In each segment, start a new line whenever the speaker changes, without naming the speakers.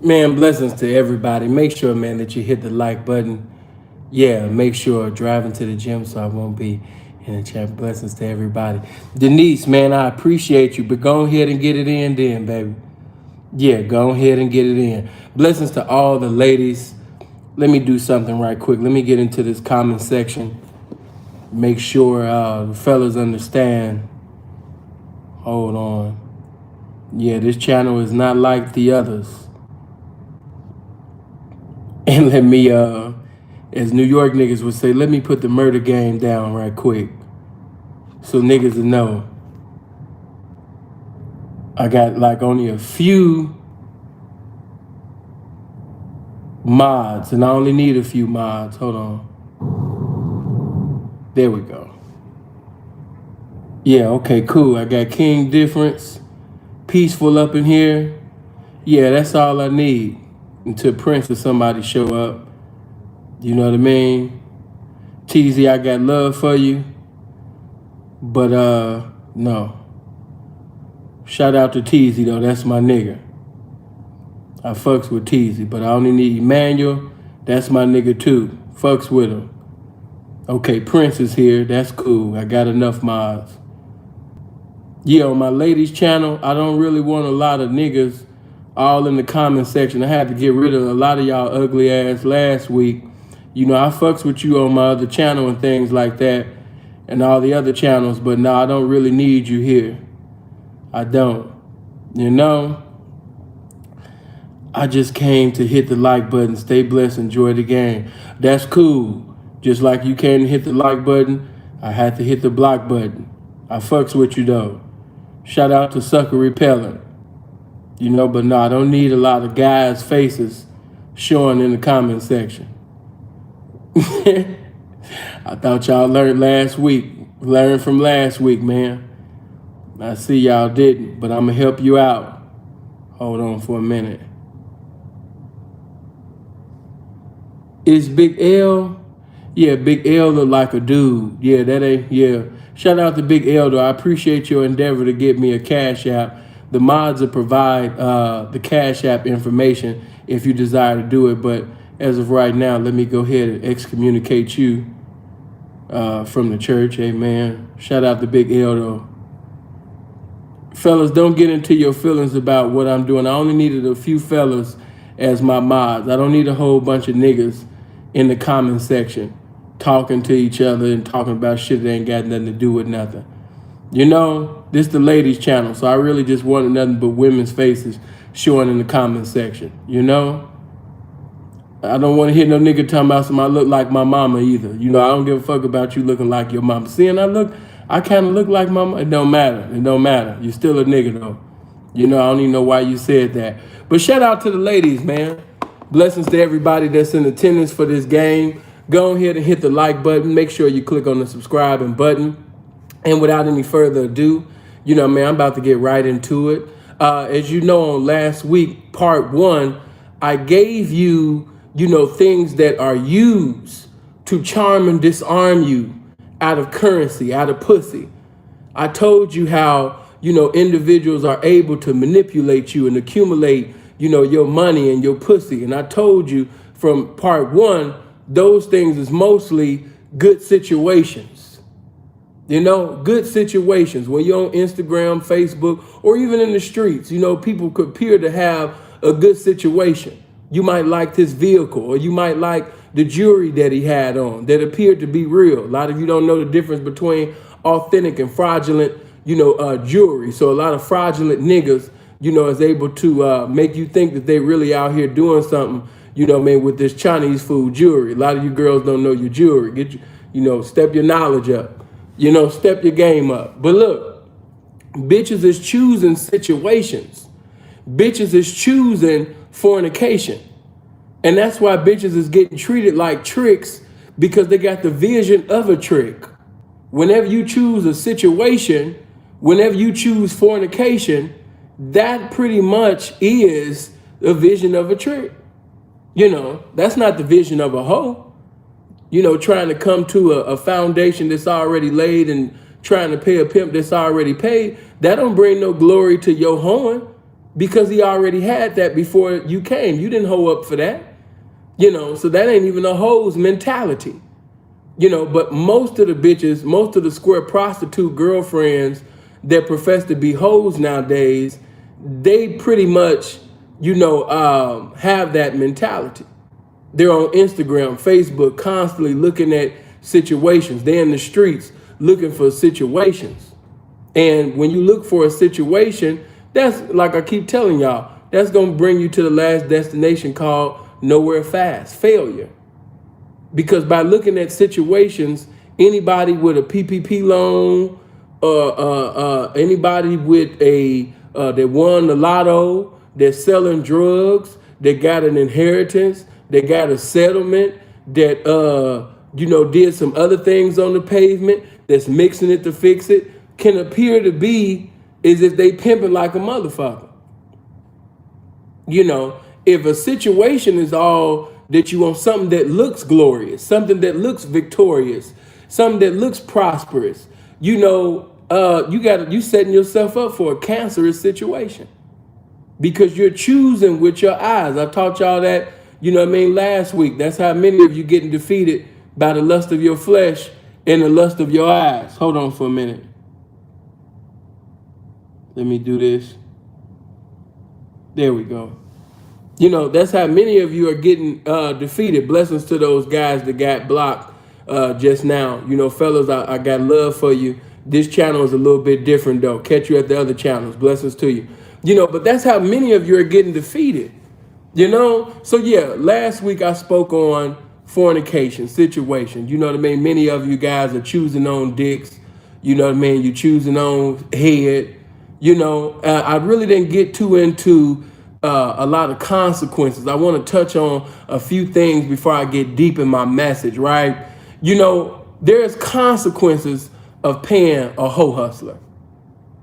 Man, blessings to everybody. Make sure, man, that you hit the like button. Yeah, make sure driving to the gym so I won't be in the chat. Blessings to everybody. Denise, man, I appreciate you, but go ahead and get it in then, baby. Yeah, go ahead and get it in. Blessings to all the ladies. Let me do something right quick. Let me get into this comment section. Make sure the fellas understand. Hold on. Yeah, this channel is not like the others. And let me, as New York niggas would say, let me put the murder game down right quick. So niggas will know. I got like only a few mods, and I only need a few mods. Hold on. There we go. Yeah, okay, cool. I got King Difference, Peaceful up in here. Yeah, that's all I need until Prince or somebody show up. You know what I mean? TZ, I got love for you. But no. Shout out to TZ though, that's my nigga. I fucks with TZ, but I only need Emmanuel. That's my nigga too. Fucks with him. Okay, Prince is here. That's cool. I got enough mods. Yeah, on my ladies channel, I don't really want a lot of niggas all in the comment section. I had to get rid of a lot of y'all ugly ass last week. You know, I fucks with you on my other channel and things like that and all the other channels, but no, I don't really need you here. I don't. You know? I just came to hit the like button. Stay blessed. Enjoy the game. That's cool. Just like you came to hit the like button, I had to hit the block button. I fucks with you though. Shout out to Sucker Repellent. You know, but no, I don't need a lot of guys' faces showing in the comment section. I thought y'all learned last week. Learned from last week, man. I see y'all didn't, but I'm going to help you out. Hold on for a minute. Is Big L? Yeah, Big L look like a dude. Yeah, that ain't, yeah. Shout out to Big L, though. I appreciate your endeavor to get me a Cash App. The mods will provide the Cash App information if you desire to do it. But as of right now, let me go ahead and excommunicate you from the church. Amen. Shout out to Big L, though. Fellas, don't get into your feelings about what I'm doing. I only needed a few fellas as my mods. I don't need a whole bunch of niggas in the comment section talking to each other and talking about shit that ain't got nothing to do with nothing. You know, this the ladies channel, so I really just wanted nothing but women's faces showing in the comment section, you know? I don't want to hear no nigga talking about something I look like my mama either. You know, I don't give a fuck about you looking like your mama. Seeing I kind of look like my mama. It don't matter. It don't matter. You still a nigga though. You know, I don't even know why you said that. But shout out to the ladies, man. Blessings to everybody that's in attendance for this game. Go ahead and hit the like button. Make sure you click on the subscribing button. And without any further ado, you know, man, I'm about to get right into it. As you know, on last week, part 1, I gave you, you know, things that are used to charm and disarm you out of currency, out of pussy. I told you how, you know, individuals are able to manipulate you and accumulate, you know, your money and your pussy. And I told you from part 1, those things is mostly good situations. You know, good situations when you're on Instagram, Facebook, or even in the streets. You know, people could appear to have a good situation. You might like this vehicle, or you might like the jewelry that he had on that appeared to be real. A lot of you don't know the difference between authentic and fraudulent, you know, jewelry. So a lot of fraudulent niggas, you know, is able to make you think that they really out here doing something, you know, man, with this Chinese food jewelry. A lot of you girls don't know your jewelry. Get you know, step your knowledge up. You know, step your game up. But look, bitches is choosing situations. Bitches is choosing fornication. And that's why bitches is getting treated like tricks, because they got the vision of a trick. Whenever you choose a situation, whenever you choose fornication, that pretty much is the vision of a trick. You know, that's not the vision of a hoe. You know, trying to come to a foundation that's already laid and trying to pay a pimp that's already paid. That don't bring no glory to your hoeing, because he already had that before you came. You didn't hoe up for that. You know, so that ain't even a hoe's mentality. You know, but most of the bitches, most of the square prostitute girlfriends that profess to be hoes nowadays, they pretty much, you know, have that mentality. They're on Instagram, Facebook, constantly looking at situations. They're in the streets looking for situations. And when you look for a situation, that's, like I keep telling y'all, that's going to bring you to the last destination called nowhere fast, failure. Because by looking at situations, anybody with a PPP loan, anybody with that won the lotto, they're selling drugs, they got an inheritance, they got a settlement, that you know, did some other things on the pavement, that's mixing it to fix it, can appear to be as if they pimping like a motherfucker. You know, if a situation is all that you want, something that looks glorious, something that looks victorious, something that looks prosperous, you know, you setting yourself up for a cancerous situation, because you're choosing with your eyes. I taught y'all that, you know what I mean, last week. That's how many of you getting defeated by the lust of your flesh and the lust of your eyes. Hold on for a minute. Let me do this. There we go. You know, that's how many of you are getting defeated. Blessings to those guys that got blocked just now. You know, fellas, I got love for you. This channel is a little bit different, though. Catch you at the other channels. Blessings to you. You know, but that's how many of you are getting defeated. You know? So yeah, last week I spoke on fornication situation. You know what I mean? Many of you guys are choosing on dicks. You know what I mean? You're choosing on head. You know, I really didn't get too into a lot of consequences. I want to touch on a few things before I get deep in my message, right? You know, there's consequences of paying a hoe hustler.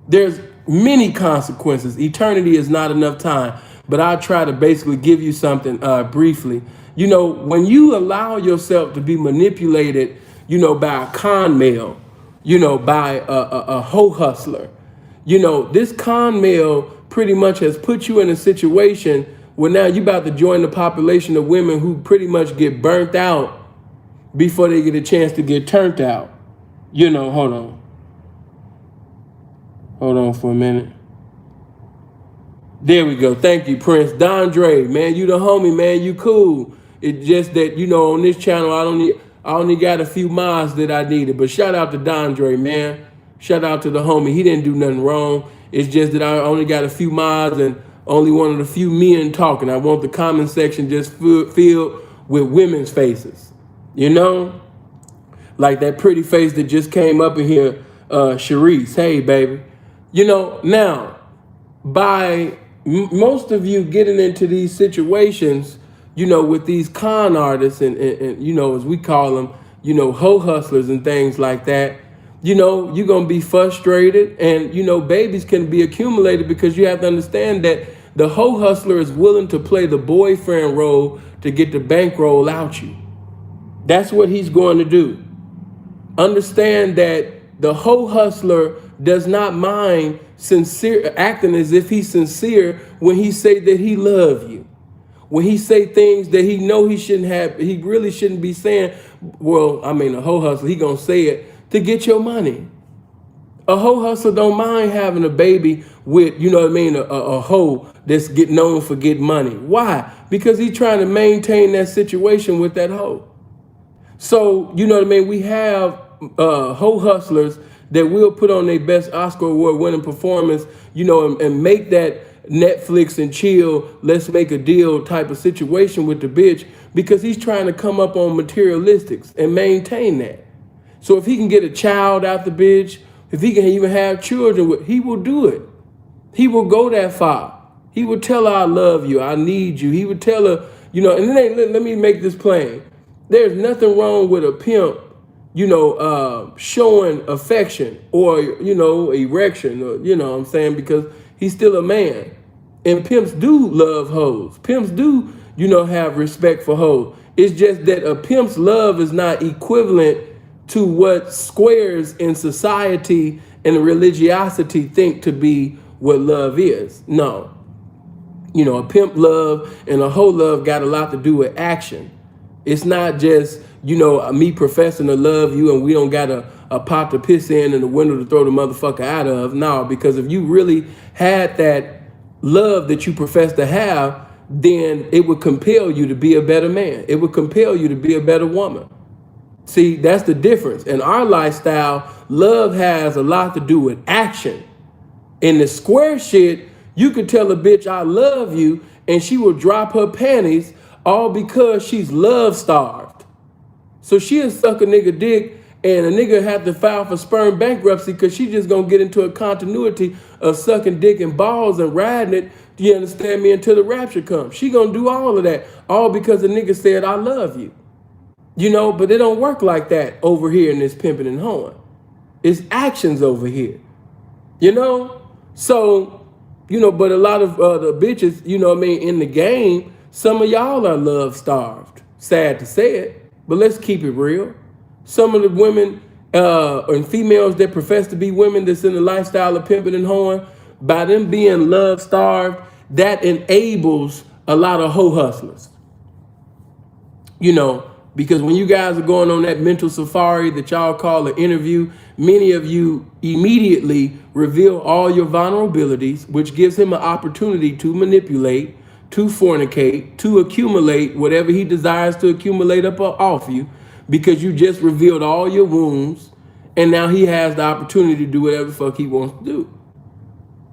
There's many consequences. Eternity is not enough time, but I'll try to basically give you something briefly. You know, when you allow yourself to be manipulated, you know, by a con male, you know, by a hoe hustler, you know, this con male pretty much has put you in a situation where now you're about to join the population of women who pretty much get burnt out before they get a chance to get turned out. You know, hold on. Hold on for a minute. There we go. Thank you, Prince. Dondre, man, you the homie, man. You cool. It's just that, you know, on this channel, I only got a few mods that I needed. But shout out to Dondre, man. Shout out to the homie. He didn't do nothing wrong. It's just that I only got a few mods and only one of the few men talking. I want the comment section just filled with women's faces. You know? Like that pretty face that just came up in here, Sharice. Hey, baby. You know, now, by most of you getting into these situations, you know, with these con artists and you know, as we call them, you know, hoe hustlers and things like that, you know, you're going to be frustrated and, you know, babies can be accumulated because you have to understand that the hoe hustler is willing to play the boyfriend role to get the bankroll out you. That's what he's going to do. Understand that the hoe hustler does not mind acting as if he's sincere when he say that he love you. When he say things that he know he really shouldn't be saying. Well, I mean, a hoe hustler, he gonna say it to get your money. A hoe hustler don't mind having a baby with, you know what I mean, a hoe that's known for getting money. Why? Because he's trying to maintain that situation with that hoe. So, you know what I mean, we have hoe hustlers that will put on their best Oscar award winning performance, you know, and make that Netflix and chill, let's make a deal type of situation with the bitch because he's trying to come up on materialistics and maintain that. So if he can get a child out the bitch, if he can even have children, he will do it. He will go that far. He will tell her, I love you, I need you. He would tell her, you know, and then let me make this plain. There's nothing wrong with a pimp, you know, showing affection or, you know, erection, or, you know what I'm saying, because he's still a man. And pimps do love hoes. Pimps do, you know, have respect for hoes. It's just that a pimp's love is not equivalent to what squares in society and religiosity think to be what love is. No. You know, a pimp love and a hoe love got a lot to do with action. It's not just, you know, me professing to love you and we don't got a pot to piss in and a window to throw the motherfucker out of. No, because if you really had that love that you profess to have, then it would compel you to be a better man. It would compel you to be a better woman. See, that's the difference. In our lifestyle, love has a lot to do with action. In the square shit, you could tell a bitch, I love you, and she will drop her panties all because she's love starved. So she'll suck a nigga dick and a nigga have to file for sperm bankruptcy because she just gonna get into a continuity of sucking dick and balls and riding it, do you understand me, until the rapture comes. She gonna do all of that, all because the nigga said, I love you. You know, but it don't work like that over here in this pimping and hoeing. It's actions over here, you know? So, you know, but a lot of the bitches, you know what I mean, in the game, some of y'all are love starved. Sad to say it, but let's keep it real. Some of the women and females that profess to be women that's in the lifestyle of pimping and hoeing, by them being love starved, that enables a lot of hoe hustlers. You know, because when you guys are going on that mental safari that y'all call an interview, many of you immediately reveal all your vulnerabilities, which gives him an opportunity to manipulate, to fornicate, to accumulate whatever he desires to accumulate up off you, because you just revealed all your wounds, and now he has the opportunity to do whatever the fuck he wants to do.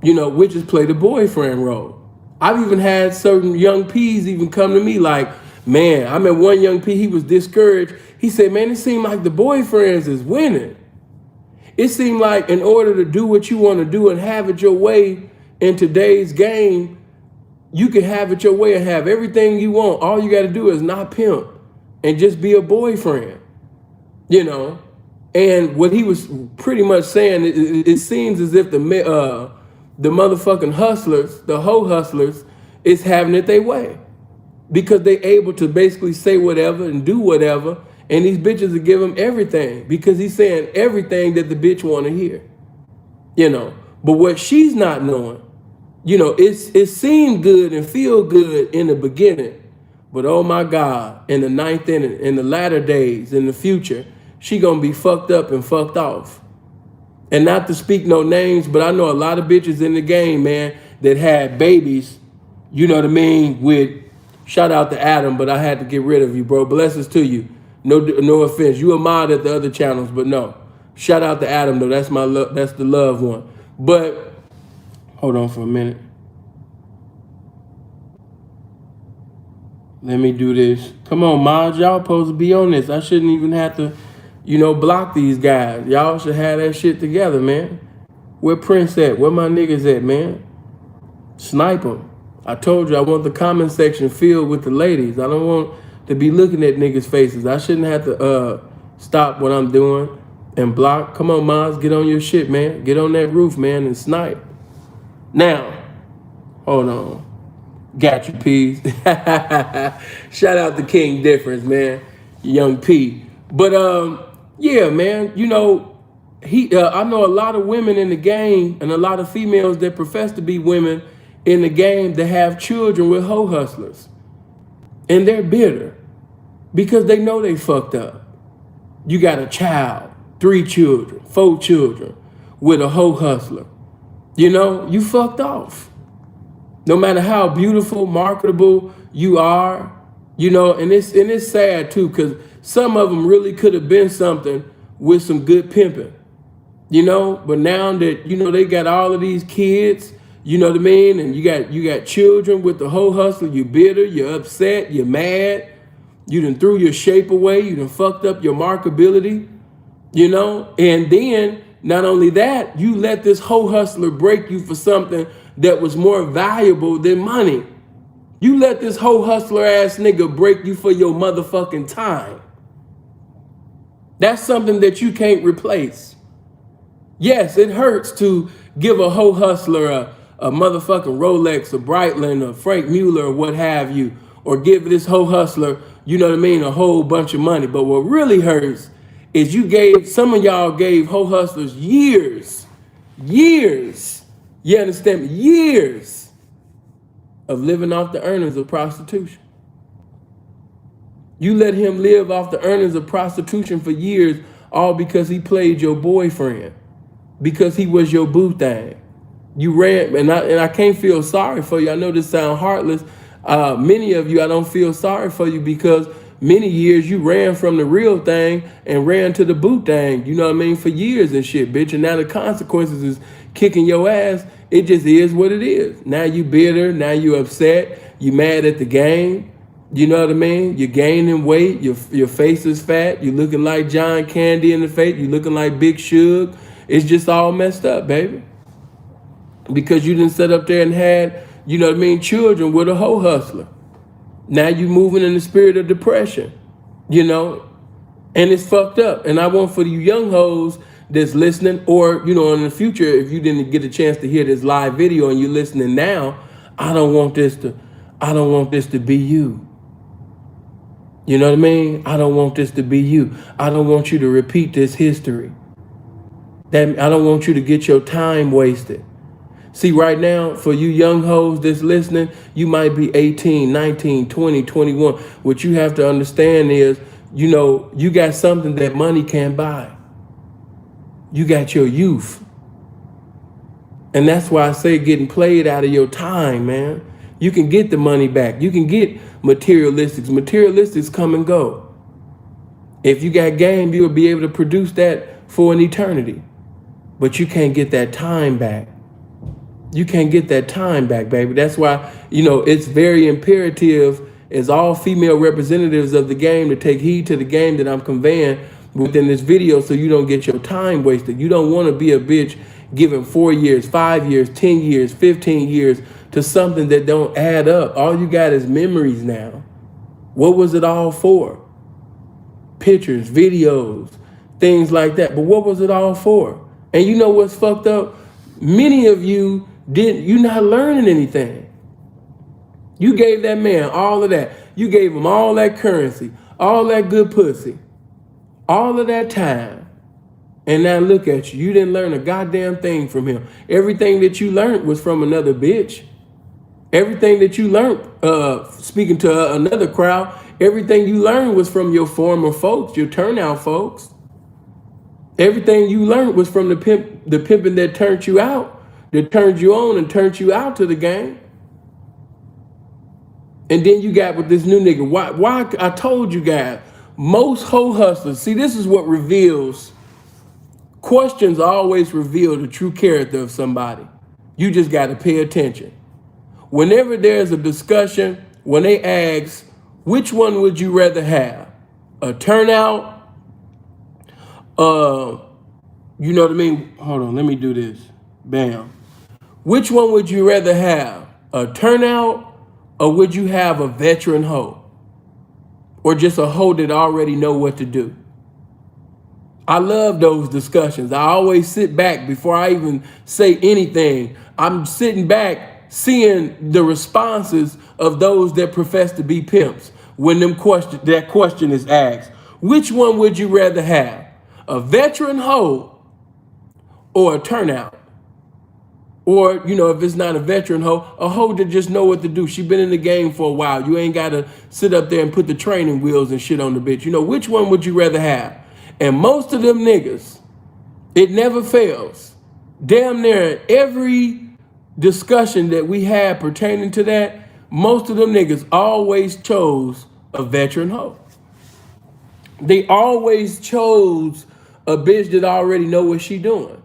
You know, which is play the boyfriend role. I've even had certain young P's even come to me like, man, I met one young P, he was discouraged. He said, man, it seemed like the boyfriends is winning. It seemed like in order to do what you want to do and have it your way in today's game, you can have it your way and have everything you want. All you got to do is not pimp and just be a boyfriend, you know? And what he was pretty much saying, it seems as if the motherfucking hustlers, the hoe hustlers, is having it their way. Because they able to basically say whatever and do whatever, and these bitches will give him everything because he's saying everything that the bitch want to hear, you know. But what she's not knowing, you know, it seemed good and feel good in the beginning, but oh my God, in the ninth inning, in the latter days, in the future, she gonna be fucked up and fucked off. And not to speak no names, but I know a lot of bitches in the game, man, that had babies, you know what I mean, with, shout out to Adam, but I had to get rid of you, bro. Blessings to you. No offense. You a mod at the other channels, but no. Shout out to Adam, though. That's my that's the loved one. But hold on for a minute. Let me do this. Come on, mods. Y'all supposed to be on this. I shouldn't even have to, you know, block these guys. Y'all should have that shit together, man. Where Prince at? Where my niggas at, man? Snipe them. I told you I want the comment section filled with the ladies. I don't want to be looking at niggas' faces. I shouldn't have to stop what I'm doing and block. Come on, moms, get on your shit, man. Get on that roof, man, and snipe. Now, hold on. Got you, P's. Shout out to King Difference, man. Young P. But yeah, man, you know, I know a lot of women in the game and a lot of females that profess to be women in the game that have children with hoe hustlers. And they're bitter because they know they fucked up. You got a child, 3 children, 4 children with a hoe hustler. You know, you fucked off. No matter how beautiful, marketable you are, you know, and it's sad too, because some of them really could have been something with some good pimping, you know, but now that, you know, they got all of these kids, you know what I mean? And you got children with the hoe hustler, you're bitter, you're upset, you're mad, you done threw your shape away, you done fucked up your markability, you know? And then, not only that, you let this hoe hustler break you for something that was more valuable than money. You let this hoe hustler ass nigga break you for your motherfucking time. That's something that you can't replace. Yes, it hurts to give a hoe hustler a motherfucking Rolex, a Breitling, a Frank Mueller, or what have you, or give this hoe hustler, you know what I mean, a whole bunch of money. But what really hurts is some of y'all gave hoe hustlers years, you understand me, years of living off the earnings of prostitution. You let him live off the earnings of prostitution for years, all because he played your boyfriend, because he was your boo thing. You ran, and I can't feel sorry for you. I know this sounds heartless. Many of you, I don't feel sorry for you because many years you ran from the real thing and ran to the boo thing, you know what I mean, for years and shit, bitch. And now the consequences is kicking your ass. It just is what it is. Now you bitter, now you upset, you mad at the game. You know what I mean? You're gaining weight, your face is fat, you're looking like John Candy in the face, you're looking like Big Suge. It's just all messed up, baby. Because you didn't sit up there and had, you know what I mean, children with a hoe hustler. Now you moving in the spirit of depression, you know, and it's fucked up. And I want for you young hoes that's listening, or, you know, in the future, if you didn't get a chance to hear this live video and you're listening now, I don't want this to be you. You know what I mean? I don't want this to be you. I don't want you to repeat this history. I don't want you to get your time wasted. See, right now, for you young hoes that's listening, you might be 18, 19, 20, 21. What you have to understand is, you know, you got something that money can't buy. You got your youth. And that's why I say getting played out of your time, man. You can get the money back. You can get materialistics. Materialistics come and go. If you got game, you'll be able to produce that for an eternity. But you can't get that time back. You can't get that time back, baby. That's why, it's very imperative as all female representatives of the game to take heed to the game that I'm conveying within this video so you don't get your time wasted. You don't want to be a bitch giving 4 years, 5 years, 10 years, 15 years to something that don't add up. All you got is memories now. What was it all for? Pictures, videos, things like that. But what was it all for? And you know what's fucked up? Many of you you're not learning anything. You gave that man all of that. You gave him all that currency, all that good pussy, all of that time. And now look at you. You didn't learn a goddamn thing from him. Everything that you learned was from another bitch. Everything that you learned, speaking to another crowd, everything you learned was from your former folks, your turnout folks. Everything you learned was from the pimping that turned you out, that turned you on and turned you out to the game. And then you got with this new nigga. Why I told you guys, most hoe hustlers, see, this is what reveals, questions always reveal the true character of somebody. You just got to pay attention. Whenever there's a discussion, when they ask, which one would you rather have? A turnout? You know what I mean? Hold on, let me do this. Bam. Which one would you rather have? A turnout, or would you have a veteran hoe? Or just a hoe that already know what to do? I love those discussions. I always sit back before I even say anything. I'm sitting back seeing the responses of those that profess to be pimps when that question is asked. Which one would you rather have? A veteran hoe or a turnout? Or, if it's not a veteran hoe, a hoe that just know what to do. She been in the game for a while. You ain't got to sit up there and put the training wheels and shit on the bitch. Which one would you rather have? And most of them niggas, it never fails. Damn near every discussion that we had pertaining to that, most of them niggas always chose a veteran hoe. They always chose a bitch that already know what she doing.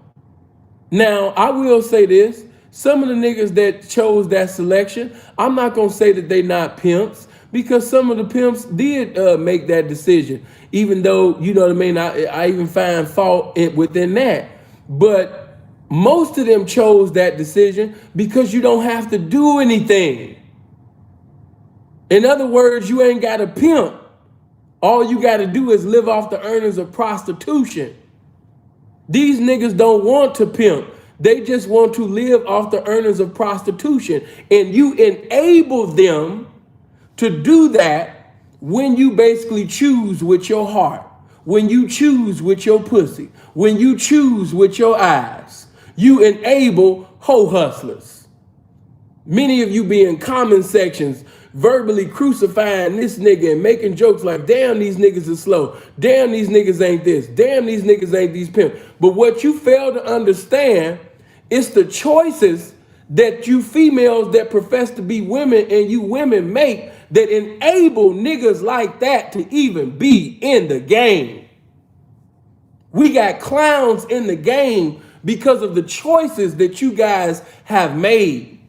Now, I will say this. Some of the niggas that chose that selection, I'm not going to say that they not pimps, because some of the pimps did make that decision, even though, you know what I mean, I even find fault within that. But most of them chose that decision because you don't have to do anything. In other words, you ain't got to pimp. All you got to do is live off the earnings of prostitution. These niggas don't want to pimp. They just want to live off the earnings of prostitution. And you enable them to do that when you basically choose with your heart, when you choose with your pussy, when you choose with your eyes. You enable hoe hustlers. Many of you be in comment sections verbally crucifying this nigga and making jokes like, damn, these niggas are slow. Damn, these niggas ain't this. Damn, these niggas ain't these pimps. But what you fail to understand is the choices that you females that profess to be women and you women make that enable niggas like that to even be in the game. We got clowns in the game because of the choices that you guys have made.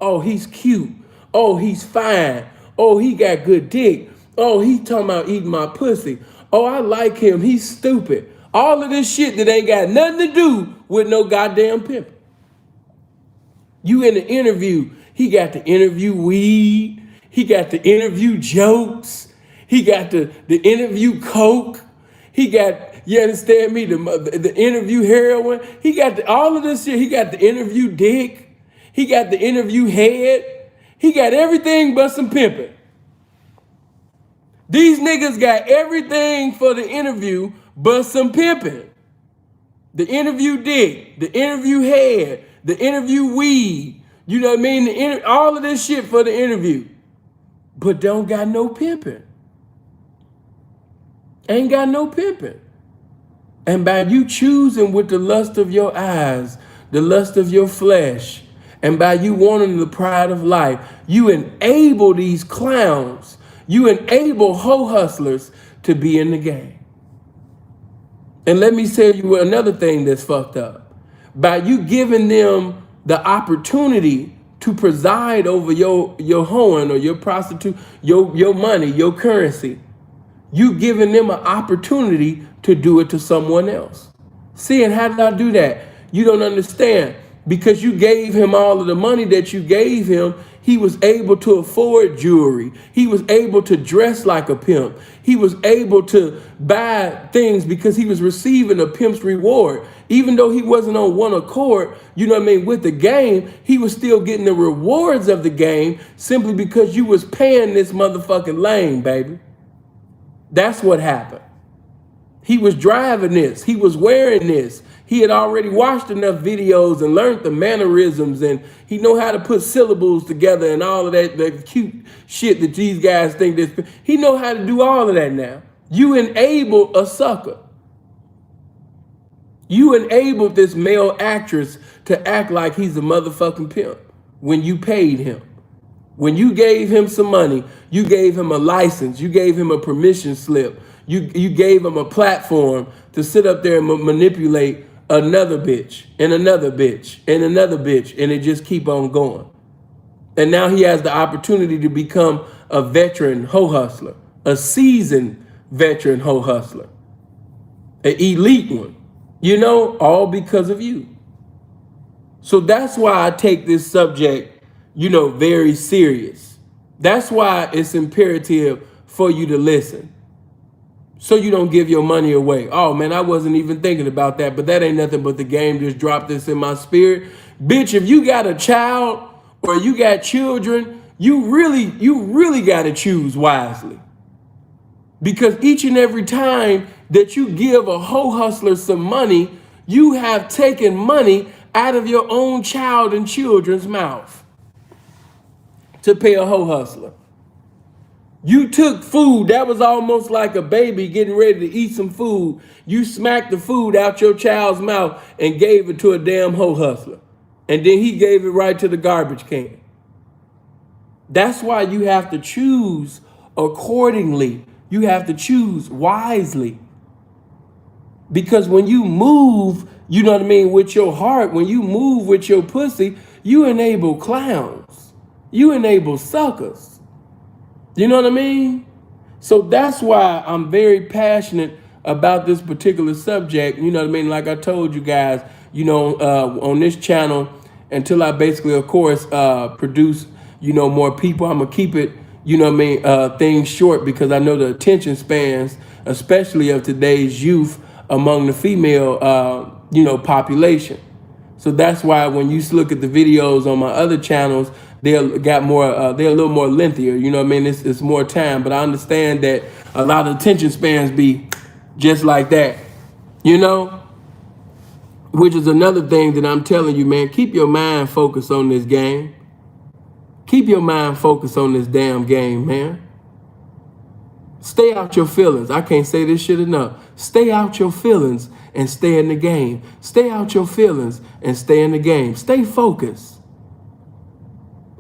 Oh, he's cute. Oh, he's fine. Oh, he got good dick. Oh, he talking about eating my pussy. Oh, I like him. He's stupid. All of this shit that ain't got nothing to do with no goddamn pimp. You in the interview, he got the interview weed. He got the interview jokes. He got the interview coke. He got, you understand me, the interview heroin. He got all of this shit. He got the interview dick. He got the interview head. He got everything but some pimping. These niggas got everything for the interview but some pimping. The interview dick, the interview head, the interview weed. You know what I mean? All of this shit for the interview. But don't got no pimping. Ain't got no pimping. And by you choosing with the lust of your eyes, the lust of your flesh, and by you wanting the pride of life, you enable these clowns, you enable hoe hustlers to be in the game. And let me tell you another thing that's fucked up. By you giving them the opportunity to preside over your hoeing or your prostitute, your money, your currency. You giving them an opportunity to do it to someone else. See, and how did I do that? You don't understand. Because you gave him all of the money that you gave him, he was able to afford jewelry. He was able to dress like a pimp. He was able to buy things because he was receiving a pimp's reward. Even though he wasn't on one accord, you know what I mean, with the game, he was still getting the rewards of the game simply because you was paying this motherfucking lane, baby. That's what happened. He was driving this. He was wearing this. He had already watched enough videos and learned the mannerisms, and he know how to put syllables together and all of that, the cute shit that these guys think this. He know how to do all of that now. You enable a sucker. You enabled this male actress to act like he's a motherfucking pimp when you paid him. When you gave him some money, you gave him a license, you gave him a permission slip, you gave him a platform to sit up there and manipulate another bitch and another bitch and another bitch, and it just keep on going. And now he has the opportunity to become a veteran hoe hustler, a seasoned veteran hoe hustler, an elite one, you know, all because of you. So that's why I take this subject, you know, very serious. That's why it's imperative for you to listen. So you don't give your money away. Oh man, I wasn't even thinking about that, but that ain't nothing but the game just dropped this in my spirit. Bitch, if you got a child or you got children, you really got to choose wisely. Because each and every time that you give a hoe hustler some money, you have taken money out of your own child and children's mouth to pay a hoe hustler. You took food that was almost like a baby getting ready to eat some food. You smacked the food out your child's mouth and gave it to a damn hoe hustler. And then he gave it right to the garbage can. That's why you have to choose accordingly. You have to choose wisely. Because when you move, you know what I mean, with your heart, when you move with your pussy, you enable clowns. You enable suckers. You know what I mean? So that's why I'm very passionate about this particular subject. You know what I mean? Like I told you guys, you know, on this channel, until I basically, of course, produce, you know, more people, I'm going to keep it, you know what I mean, things short, because I know the attention spans, especially of today's youth among the female, you know, population. So that's why when you look at the videos on my other channels, they're got more, they're a little more lengthier. You know what I mean? It's more time, but I understand that a lot of attention spans be just like that, you know? Which is another thing that I'm telling you, man, keep your mind focused on this game. Keep your mind focused on this damn game, man. Stay out your feelings. I can't say this shit enough. Stay out your feelings and stay in the game. Stay out your feelings and stay in the game. Stay focused.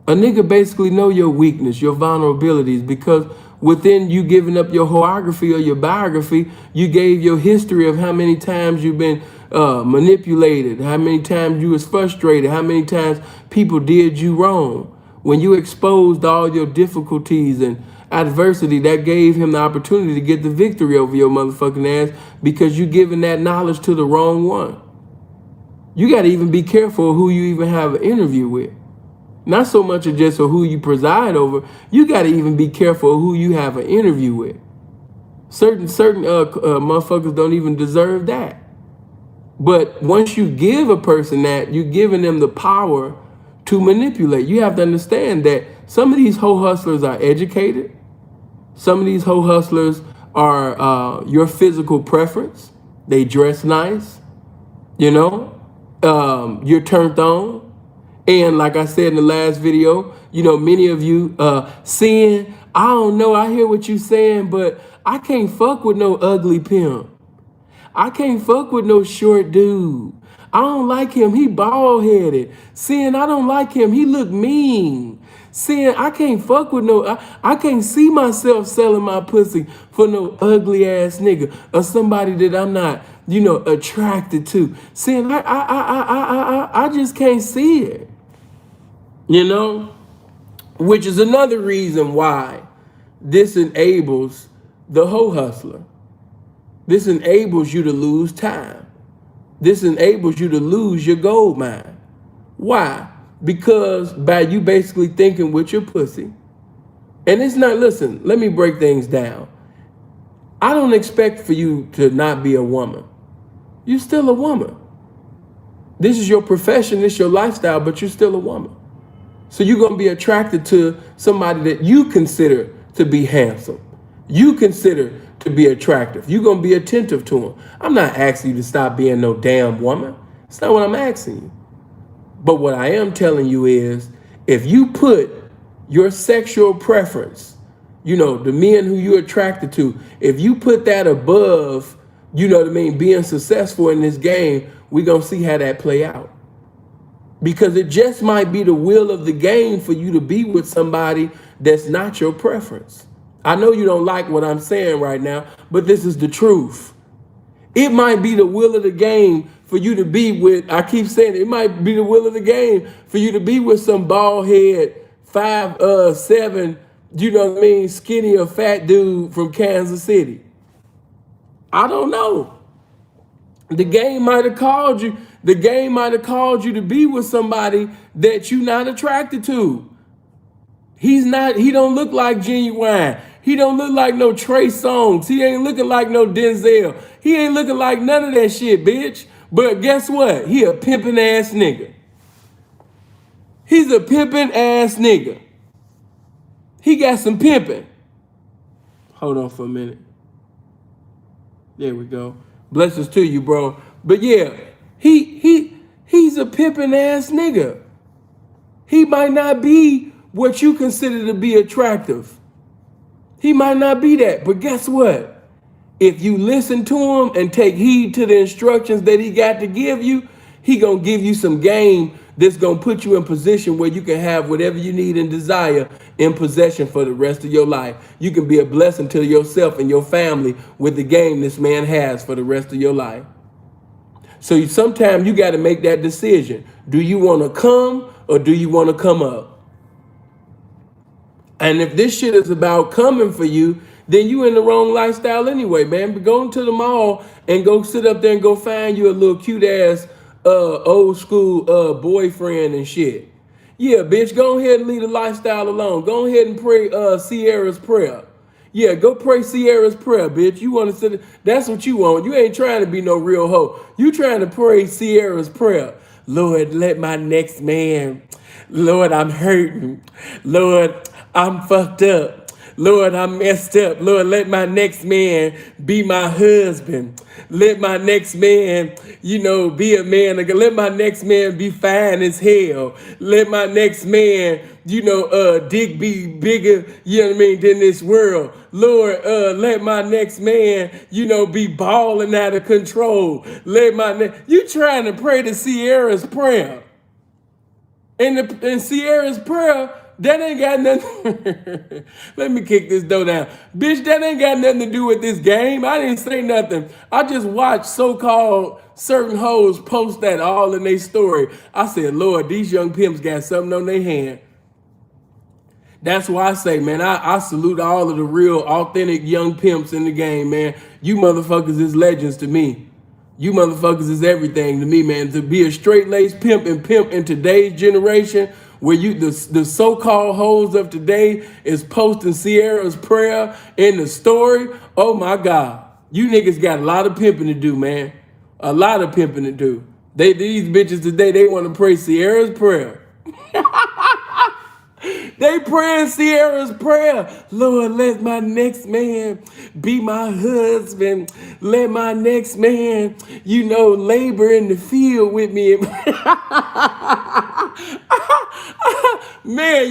A nigga basically know your weakness, your vulnerabilities, because within you giving up your choreography or your biography, you gave your history of how many times you've been manipulated, how many times you was frustrated, how many times people did you wrong. When you exposed all your difficulties and adversity, that gave him the opportunity to get the victory over your motherfucking ass, because you giving that knowledge to the wrong one. You got to even be careful of who you even have an interview with. Not so much of just who you preside over. You got to even be careful of who you have an interview with. Certain motherfuckers don't even deserve that. But once you give a person that, you're giving them the power to manipulate. You have to understand that some of these hoe hustlers are educated. Some of these hoe hustlers are your physical preference. They dress nice. You know, you're turned on. And like I said in the last video, you know, many of you saying, I don't know, I hear what you saying, but I can't fuck with no ugly pimp. I can't fuck with no short dude. I don't like him. He bald-headed. Seeing I don't like him. He look mean. Seeing I can't fuck with no, I can't see myself selling my pussy for no ugly ass nigga or somebody that I'm not attracted to. Saying I just can't see it. Which is another reason why this enables the hoe hustler. This enables you to lose time. This enables you to lose your gold mine. Why? Because by you basically thinking with your pussy, and it's not, listen, let me break things down. I don't expect for you to not be a woman. You're still a woman. This is your profession, this is your lifestyle, but you're still a woman. So you're going to be attracted to somebody that you consider to be handsome. You consider to be attractive. You're going to be attentive to him. I'm not asking you to stop being no damn woman. That's not what I'm asking you. But what I am telling you is, if you put your sexual preference, the men who you're attracted to, if you put that above, being successful in this game, we're going to see how that play out. Because it just might be the will of the game for you to be with somebody that's not your preference. I know you don't like what I'm saying right now, but this is the truth. It might be the will of the game for you to be with, I keep saying it might be the will of the game for you to be with some bald head, 5'7", skinny or fat dude from Kansas City. I don't know. The game might have called you. The game might have called you to be with somebody that you're not attracted to. He don't look like Genuine. He don't look like no Trey Songz. He ain't looking like no Denzel. He ain't looking like none of that shit, bitch. But guess what? He a pimpin' ass nigga. He's a pimpin' ass nigga. He got some pimpin'. Hold on for a minute. There we go. Blessings to you, bro. But yeah, he's a pimpin' ass nigga. He might not be what you consider to be attractive. He might not be that, but guess what? If you listen to him and take heed to the instructions that he got to give you, he gonna give you some game that's gonna put you in position where you can have whatever you need and desire in possession for the rest of your life. You can be a blessing to yourself and your family with the game this man has for the rest of your life. So sometimes you got to make that decision. Do you want to come or do you want to come up? And if this shit is about coming for you, then you in the wrong lifestyle anyway, man. But go to the mall and go sit up there and go find you a little cute ass old school boyfriend and shit. Yeah, bitch, go ahead and leave the lifestyle alone. Go ahead and pray Sierra's prayer. Yeah, go pray Sierra's prayer, bitch. You want to sit, that's what you want. You ain't trying to be no real hoe. You trying to pray Sierra's prayer. Lord, let my next man, Lord, I'm hurting. Lord, I'm fucked up. Lord, I'm messed up. Lord, let my next man be my husband. Let my next man, be a man. Let my next man be fine as hell. Let my next man, dick be bigger, than this world. Lord, let my next man, be balling out of control. You trying to pray to Sierra's prayer. And Sierra's prayer, that ain't got nothing. Let me kick this door down. Bitch, that ain't got nothing to do with this game. I didn't say nothing. I just watched so-called certain hoes post that all in their story. I said, Lord, these young pimps got something on their hand. That's why I say, man, I salute all of the real, authentic young pimps in the game, man. You motherfuckers is legends to me. You motherfuckers is everything to me, man. To be a straight-laced pimp in today's generation, where the so-called hoes of today is posting Sierra's prayer in the story. Oh my God. You niggas got a lot of pimping to do, man. A lot of pimping to do. These bitches today, they want to pray Sierra's prayer. They praying Sierra's prayer. Lord, let my next man be my husband. Let my next man, labor in the field with me. Man,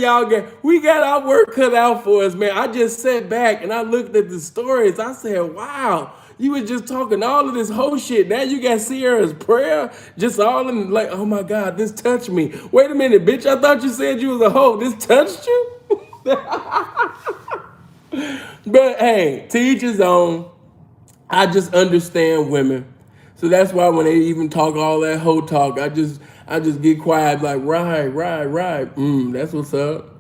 we got our work cut out for us, man. I just sat back and I looked at the stories. I said, wow, you was just talking all of this whole shit. Now you got Sierra's prayer just all in like, oh my God, this touched me. Wait a minute, bitch. I thought you said you was a hoe. This touched you? But hey, to each his own. I just understand women. So that's why when they even talk all that hoe talk, I just get quiet like right. That's what's up.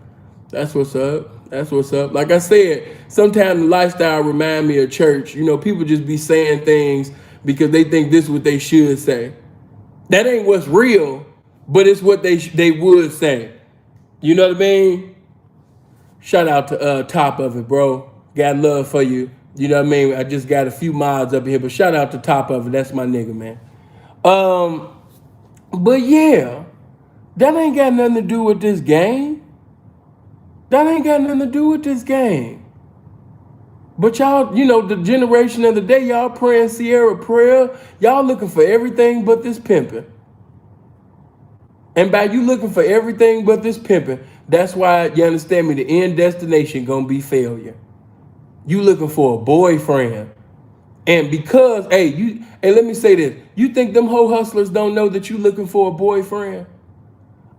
That's what's up. That's what's up. Like I said, sometimes the lifestyle remind me of church. You know, people just be saying things because they think this is what they should say. That ain't what's real, but it's what they would say. You know what I mean? Shout out to Top of It, bro. Got love for you. You know what I mean? I just got a few mods up here, but shout out to Top of It. That's my nigga, man. But yeah, that ain't got nothing to do with this game. That ain't got nothing to do with this game. But y'all, you know, the generation of the day, y'all praying Sierra prayer, y'all looking for everything but this pimping. And by you looking for everything but this pimping, that's why, you understand me, the end destination gonna be failure. You looking for a boyfriend. And because, hey, let me say this. You think them hoe hustlers don't know that you looking for a boyfriend?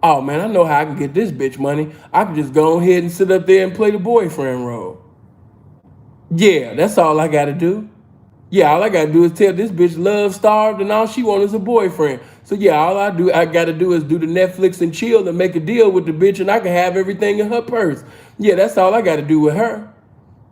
Oh man, I know how I can get this bitch money. I can just go ahead and sit up there and play the boyfriend role. Yeah, that's all I gotta do. Yeah, all I gotta do is tell this bitch love starved and all she wants is a boyfriend. So yeah, all I gotta do is do the Netflix and chill and make a deal with the bitch and I can have everything in her purse. Yeah, that's all I gotta do with her.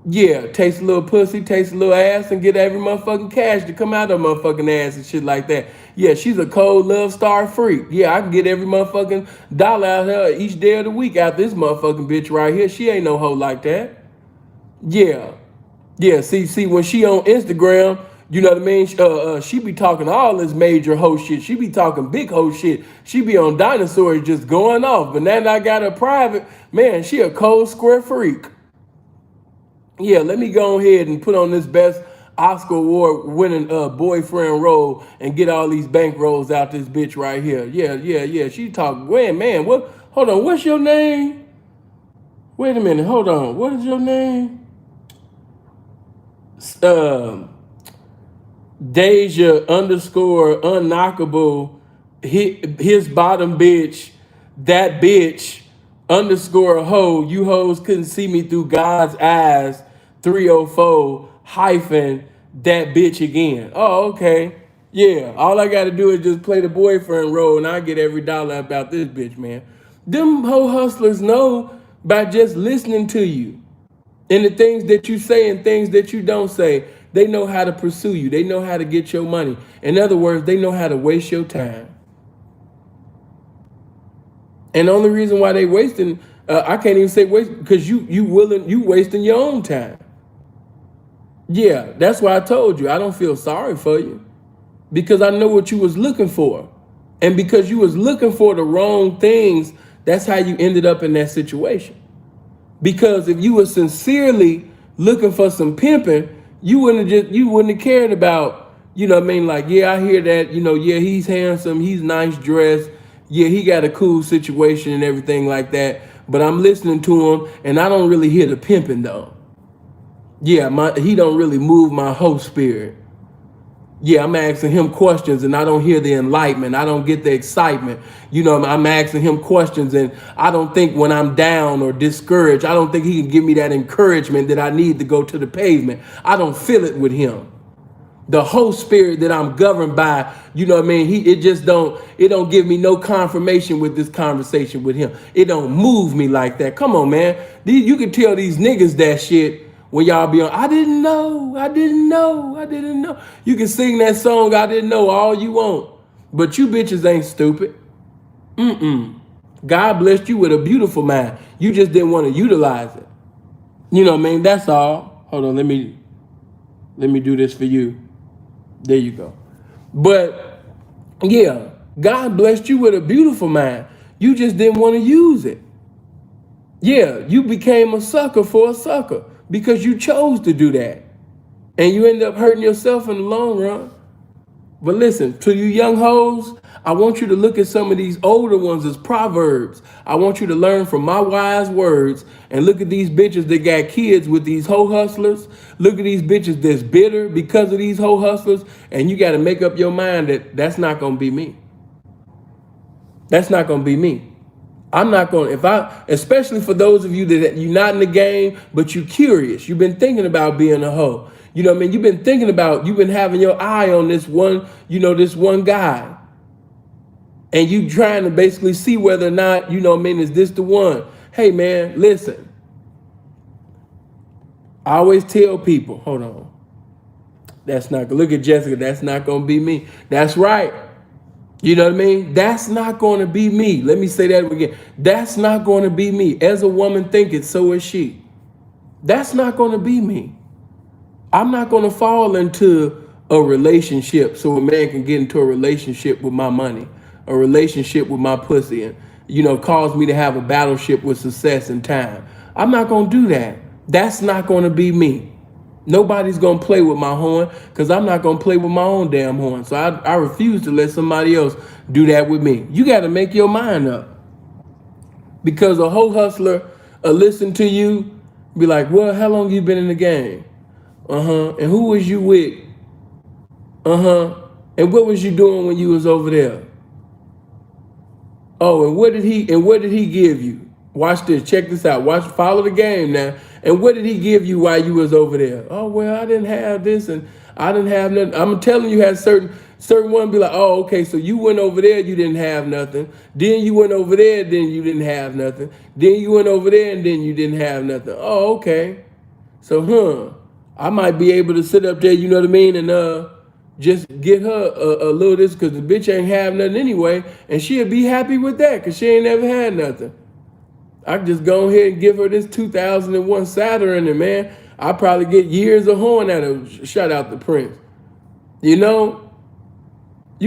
Yeah, taste a little pussy, taste a little ass, and get every motherfucking cash to come out of motherfucking ass and shit like that. Yeah, she's a cold love star freak. Yeah, I can get every motherfucking dollar out of her each day of the week out this motherfucking bitch right here. She ain't no hoe like that. Yeah. Yeah, see, when she on Instagram, you know what I mean? She be talking all this major hoe shit. She be talking big hoe shit. She be on dinosaurs just going off. But now that I got her private, man, she a cold square freak. Yeah, let me go ahead and put on this best Oscar award winning boyfriend role and get all these bank rolls out this bitch right here. Yeah. She talk, man, what? Hold on, what's your name? Wait a minute, hold on. What is your name? Deja underscore unknockable, his bottom bitch, that bitch underscore hoe, you hoes couldn't see me through God's eyes, 304 hyphen that bitch again. Oh, okay. Yeah, all I gotta do is just play the boyfriend role and I get every dollar about this bitch, man. Them hoe hustlers know by just listening to you. And the things that you say and things that you don't say, they know how to pursue you. They know how to get your money. In other words, they know how to waste your time. And the only reason why they wasting, I can't even say waste, because you wasting your own time. Yeah, that's why I told you I don't feel sorry for you, because I know what you was looking for, and because you was looking for the wrong things, that's how you ended up in that situation. Because if you were sincerely looking for some pimping, you wouldn't have cared about, you know what I mean? Like, yeah, I hear that, you know, yeah, he's handsome, he's nice dressed, yeah, he got a cool situation and everything like that. But I'm listening to him and I don't really hear the pimping though. Yeah, he don't really move my whole spirit. Yeah, I'm asking him questions and I don't hear the enlightenment. I don't get the excitement. You know, I'm asking him questions and I don't think when I'm down or discouraged, I don't think he can give me that encouragement that I need to go to the pavement. I don't feel it with him. The whole spirit that I'm governed by, you know what I mean? It don't give me no confirmation with this conversation with him. It don't move me like that. Come on, man. You can tell these niggas that shit when y'all be on, I didn't know. You can sing that song, I didn't know, all you want. But you bitches ain't stupid. God blessed you with a beautiful mind. You just didn't want to utilize it. You know what I mean? That's all. Hold on, let me do this for you. There you go. But yeah, God blessed you with a beautiful mind. You just didn't want to use it. Yeah, you became a sucker for a sucker because you chose to do that. And you end up hurting yourself in the long run. But listen, to you young hoes, I want you to look at some of these older ones as proverbs. I want you to learn from my wise words and look at these bitches that got kids with these hoe hustlers. Look at these bitches that's bitter because of these hoe hustlers. And you got to make up your mind that that's not going to be me. That's not going to be me. I'm not going to, especially for those of you that you're not in the game, but you're curious. You've been thinking about being a hoe. you know what I mean, you've been thinking about, you've been having your eye on this one, this one guy. And you trying to basically see whether or not, you know what I mean, is this the one? Hey man, listen. I always tell people, hold on. That's not, look at Jessica, that's not gonna be me. That's right. You know what I mean? That's not going to be me. Let me say that again. That's not going to be me. As a woman thinketh, so is she. That's not going to be me. I'm not going to fall into a relationship so a man can get into a relationship with my money, a relationship with my pussy, and, cause me to have a battleship with success and time. I'm not going to do that. That's not going to be me. Nobody's going to play with my horn because I'm not going to play with my own damn horn. So I refuse to let somebody else do that with me. You got to make your mind up. Because a hoe hustler will listen to you, be like, well, how long you been in the game? And who was you with? And what was you doing when you was over there? Oh, and what did he give you? Watch this, check this out. Follow the game now. And what did he give you while you was over there? Oh, well, I didn't have this and I didn't have nothing. I'm telling you, had certain one be like, oh, okay, so you went over there, you didn't have nothing. Then you went over there, then you didn't have nothing. Then you went over there and then you didn't have nothing. Oh, okay. So, I might be able to sit up there, you know what I mean, and just get her a little of this because the bitch ain't have nothing anyway, and she'll be happy with that because she ain't never had nothing. I can just go ahead and give her this 2001 Saturn, and man, I probably get years of horn at her. Shout out to Prince. You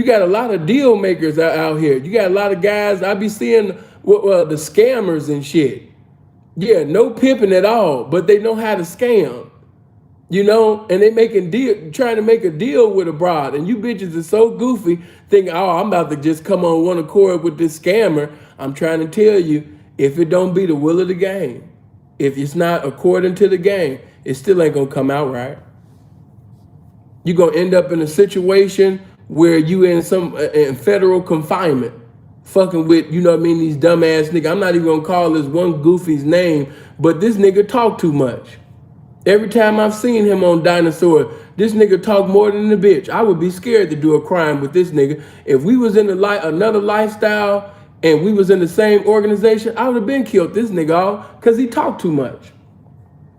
got a lot of deal makers out here. You got a lot of guys. I be seeing the scammers and shit. Yeah, no pimping at all, but they know how to scam. And they trying to make a deal with a broad, and you bitches are so goofy, thinking, oh, I'm about to just come on one accord with this scammer. I'm trying to tell you, if it don't be the will of the game, if it's not according to the game, it still ain't gonna come out right. You're gonna end up in a situation where you in federal confinement, fucking with, these dumbass niggas. I'm not even gonna call this one goofy's name, but this nigga talk too much. Every time I've seen him on Dinosaur, this nigga talk more than the bitch. I would be scared to do a crime with this nigga. If we was in another lifestyle and we was in the same organization, I would have been killed this nigga off because he talked too much.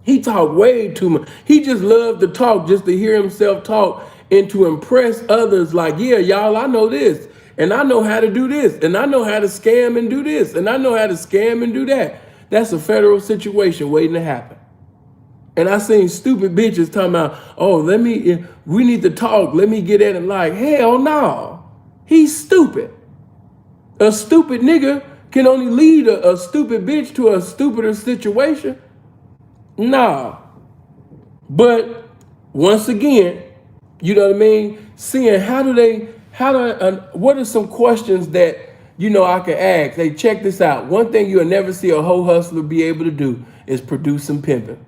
He talked way too much. He just loved to talk just to hear himself talk and to impress others like, yeah, y'all, I know this. And I know how to do this. And I know how to scam and do this. And I know how to scam and do that. That's a federal situation waiting to happen. And I seen stupid bitches talking about, oh, we need to talk. Let me get at him. Like, hell no. He's stupid. A stupid nigga can only lead a stupid bitch to a stupider situation. Nah. But once again, you know what I mean? Seeing what are some questions that, I can ask? Hey, check this out. One thing you'll never see a hoe hustler be able to do is produce some pimping.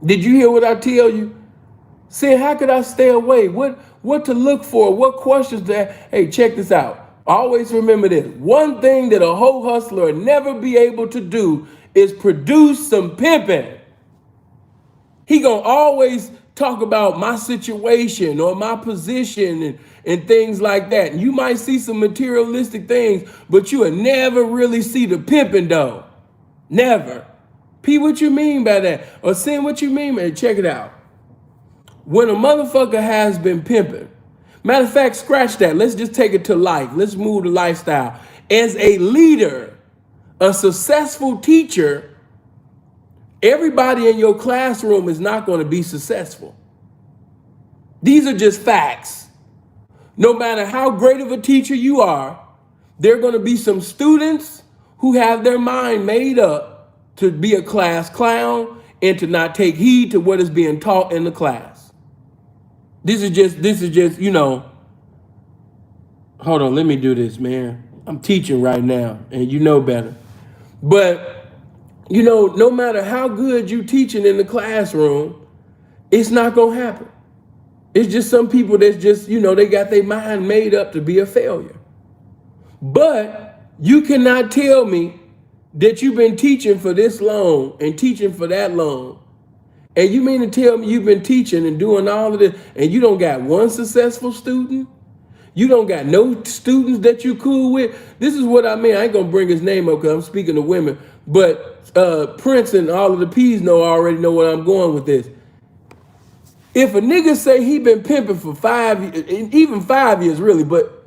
Did you hear what I tell you? Saying, how could I stay away? What to look for? What questions to ask? Hey, check this out. Always remember this. One thing that a hoe hustler will never be able to do is produce some pimping. He gonna always talk about my situation or my position and things like that. And you might see some materialistic things, but you will never really see the pimping though. Never. P, what you mean by that? Or Sin, what you mean by that? Check it out. When a motherfucker has been pimping, matter of fact, scratch that. Let's just take it to life. Let's move to lifestyle. As a leader, a successful teacher, everybody in your classroom is not going to be successful. These are just facts. No matter how great of a teacher you are, there are going to be some students who have their mind made up to be a class clown and to not take heed to what is being taught in the class. This is just, hold on, let me do this, man. I'm teaching right now and you know better. But, no matter how good you teaching in the classroom, it's not going to happen. It's just some people that's just, they got their mind made up to be a failure. But you cannot tell me that you've been teaching for this long and teaching for that long And you mean to tell me you've been teaching and doing all of this and you don't got one successful student? You don't got no students that you cool with? This is what I mean. I ain't gonna bring his name up because I'm speaking to women, but Prince and all of the P's already know where I'm going with this. If a nigga say he been pimping for 5 years really, but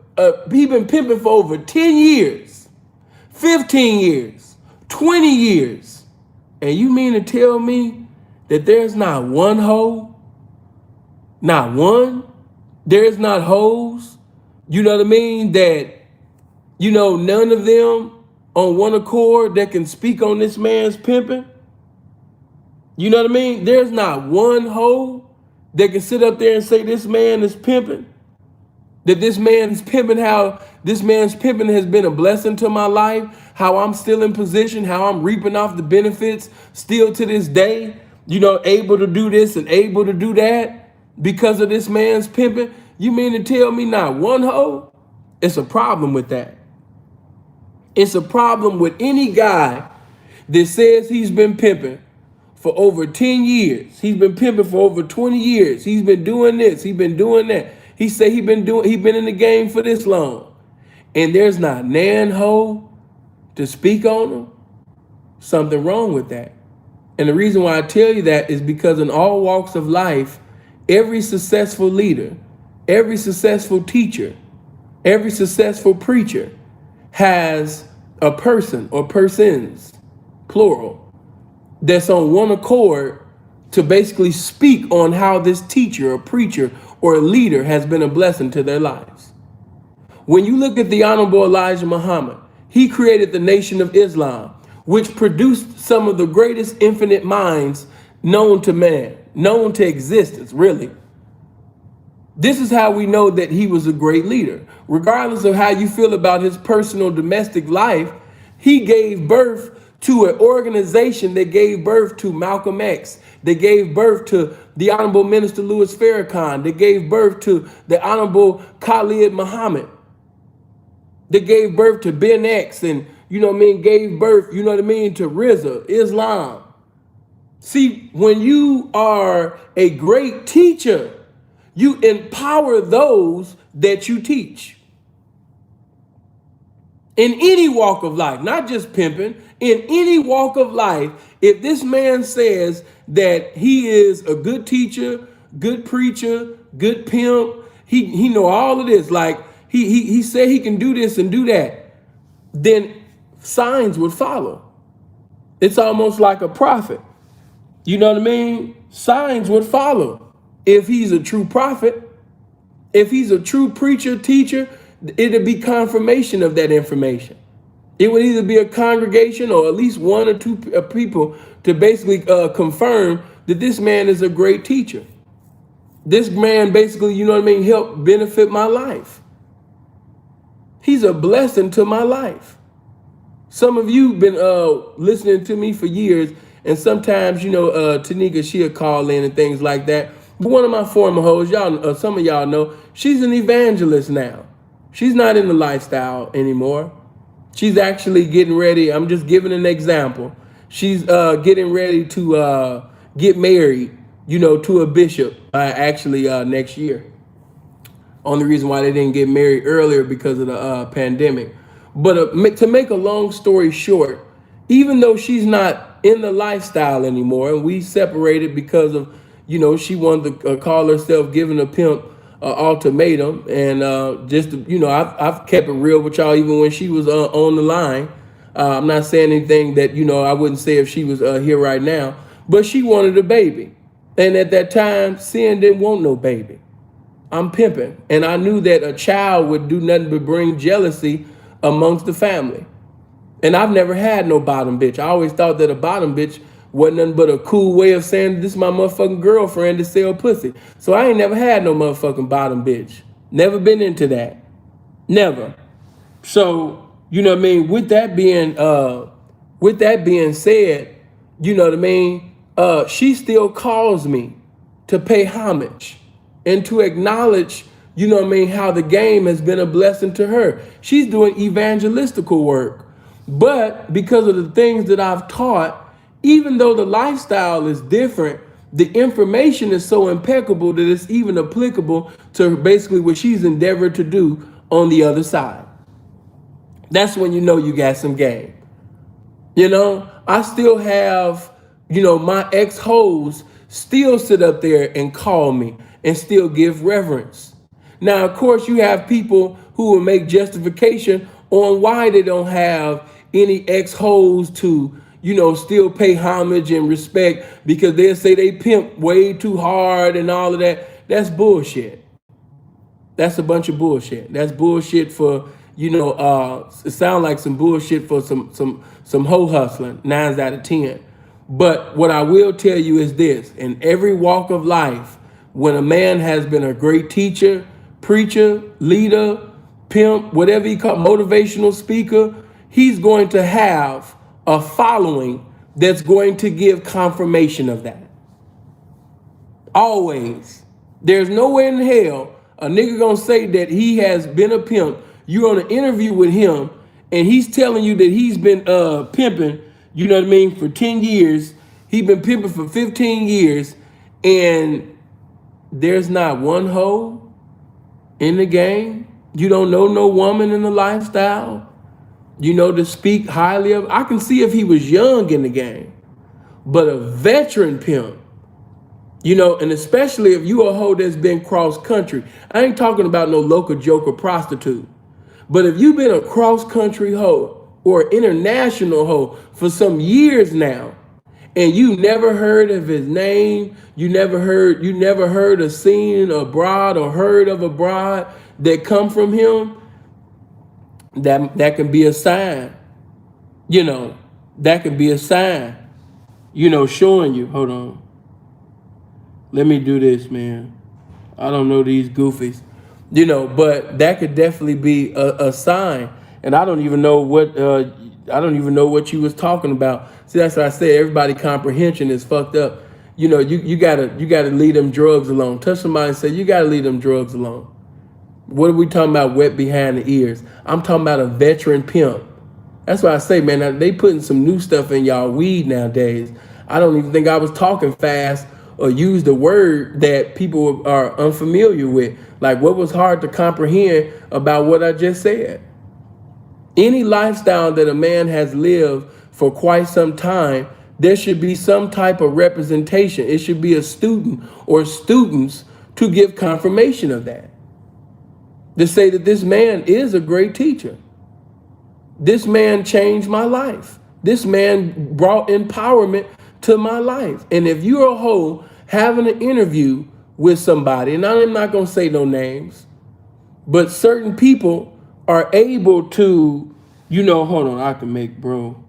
he been pimping for over 10 years, 15 years, 20 years, and you mean to tell me that there's not one hoe? Not one? There's not hoes? You know what I mean? That, none of them on one accord that can speak on this man's pimping? You know what I mean? There's not one hoe that can sit up there and say this man is pimping. That this man's pimping, how this man's pimping has been a blessing to my life, how I'm still in position, how I'm reaping off the benefits still to this day, able to do this and able to do that because of this man's pimping. You mean to tell me not one hoe? It's a problem with that. It's a problem with any guy that says he's been pimping for over 10 years. He's been pimping for over 20 years. He's been doing this. He's been doing that. He say he been in the game for this long. And there's not nan ho to speak on him. Something wrong with that. And the reason why I tell you that is because in all walks of life, every successful leader, every successful teacher, every successful preacher has a person or persons, plural, that's on one accord to basically speak on how this teacher or preacher or a leader has been a blessing to their lives. When you look at the Honorable Elijah Muhammad, he created the Nation of Islam, which produced some of the greatest infinite minds known to man, known to existence, really. This is how we know that he was a great leader. Regardless of how you feel about his personal domestic life, he gave birth to an organization that gave birth to Malcolm X, that gave birth to the Honorable Minister Louis Farrakhan, that gave birth to the Honorable Khalid Muhammad, that gave birth to Ben X, and gave birth, to RZA, Islam. See, when you are a great teacher, you empower those that you teach. In any walk of life, not just pimping, in any walk of life, if this man says that he is a good teacher, good preacher, good pimp, he know all of this, like he said he can do this and do that, then signs would follow. It's almost like a prophet. You know what I mean? Signs would follow. If he's a true prophet, if he's a true preacher, teacher, it'd be confirmation of that information. It would either be a congregation or at least one or two people to basically confirm that this man is a great teacher. This man basically, helped benefit my life. He's a blessing to my life. Some of you been listening to me for years, and sometimes, Tanika, she'll call in and things like that. But one of my former hoes, some of y'all know, she's an evangelist now. She's not in the lifestyle anymore. She's actually getting ready. I'm just giving an example. She's getting ready to get married, to a bishop next year. Only reason why they didn't get married earlier because of the pandemic. But to make a long story short, even though she's not in the lifestyle anymore, and we separated because of, she wanted to call herself giving a pimp ultimatum, and I've kept it real with y'all even when she was on the line. I'm not saying anything that I wouldn't say if she was here right now, but she wanted a baby, and at that time Sin didn't want no baby. I'm pimping, and I knew that a child would do nothing but bring jealousy amongst the family. And I've never had no bottom bitch. I always thought that a bottom bitch wasn't nothing but a cool way of saying this is my motherfucking girlfriend to sell pussy. So I ain't never had no motherfucking bottom bitch. Never been into that. Never. So, with that being said, she still calls me to pay homage and to acknowledge, how the game has been a blessing to her. She's doing evangelistical work. But because of the things that I've taught, even though the lifestyle is different, the information is so impeccable that it's even applicable to basically what she's endeavored to do on the other side. That's when you know you got some game. You know, I still have, my ex-hoes still sit up there and call me and still give reverence. Now, of course, you have people who will make justification on why they don't have any ex-hoes to, still pay homage and respect, because they'll say they pimp way too hard and all of that. That's bullshit. That's a bunch of bullshit. That's bullshit for, it sounds like some bullshit for some hoe hustling, 9 out of 10. But what I will tell you is this: in every walk of life, when a man has been a great teacher, preacher, leader, pimp, whatever you call, motivational speaker, he's going to have a following that's going to give confirmation of that. Always. There's nowhere in hell a nigga gonna say that he has been a pimp. You're on an interview with him and he's telling you that he's been pimping, for 10 years. He's been pimping for 15 years, and there's not one hoe in the game. You don't know no woman in the lifestyle, to speak highly of. I can see if he was young in the game, but a veteran pimp, and especially if you a hoe that's been cross country. I ain't talking about no local joker prostitute. But if you've been a cross country hoe or international hoe for some years now, and you never heard of his name, you never heard or seen a bride or heard of a bride that come from him, that can be a sign. That could be a sign, showing you. Hold on. Let me do this, man. I don't know these goofies, but that could definitely be a sign. And I don't even know what you was talking about. See, that's what I said. Everybody comprehension is fucked up. You gotta leave them drugs alone. Touch somebody and say, you gotta leave them drugs alone. What are we talking about? Wet behind the ears. I'm talking about a veteran pimp. That's why I say, man, they putting some new stuff in y'all weed nowadays. I don't even think I was talking fast or used a word that people are unfamiliar with. Like, what was hard to comprehend about what I just said? Any lifestyle that a man has lived for quite some time, there should be some type of representation. It should be a student or students to give confirmation of that. To say that this man is a great teacher. This man changed my life. This man brought empowerment to my life. And if you're a hoe having an interview with somebody, and I'm not going to say no names, but certain people are able to, hold on, I can make, bro.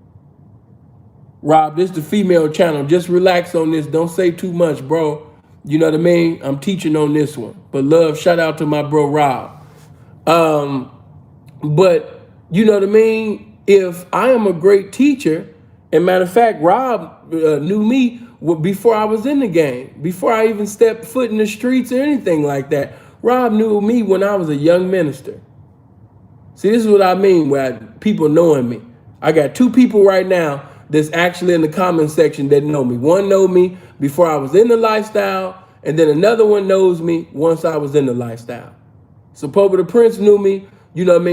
Rob, this is the female channel. Just relax on this. Don't say too much, bro. You know what I mean? I'm teaching on this one. But love, shout out to my bro, Rob. But you know what I mean? If I am a great teacher, and matter of fact, Rob knew me before I was in the game, before I even stepped foot in the streets or anything like that. Rob knew me when I was a young minister. See, this is what I mean by people knowing me. I got 2 people right now that's actually in the comment section that know me. One know me before I was in the lifestyle, and then another one knows me once I was in the lifestyle. So Pope the Prince knew me,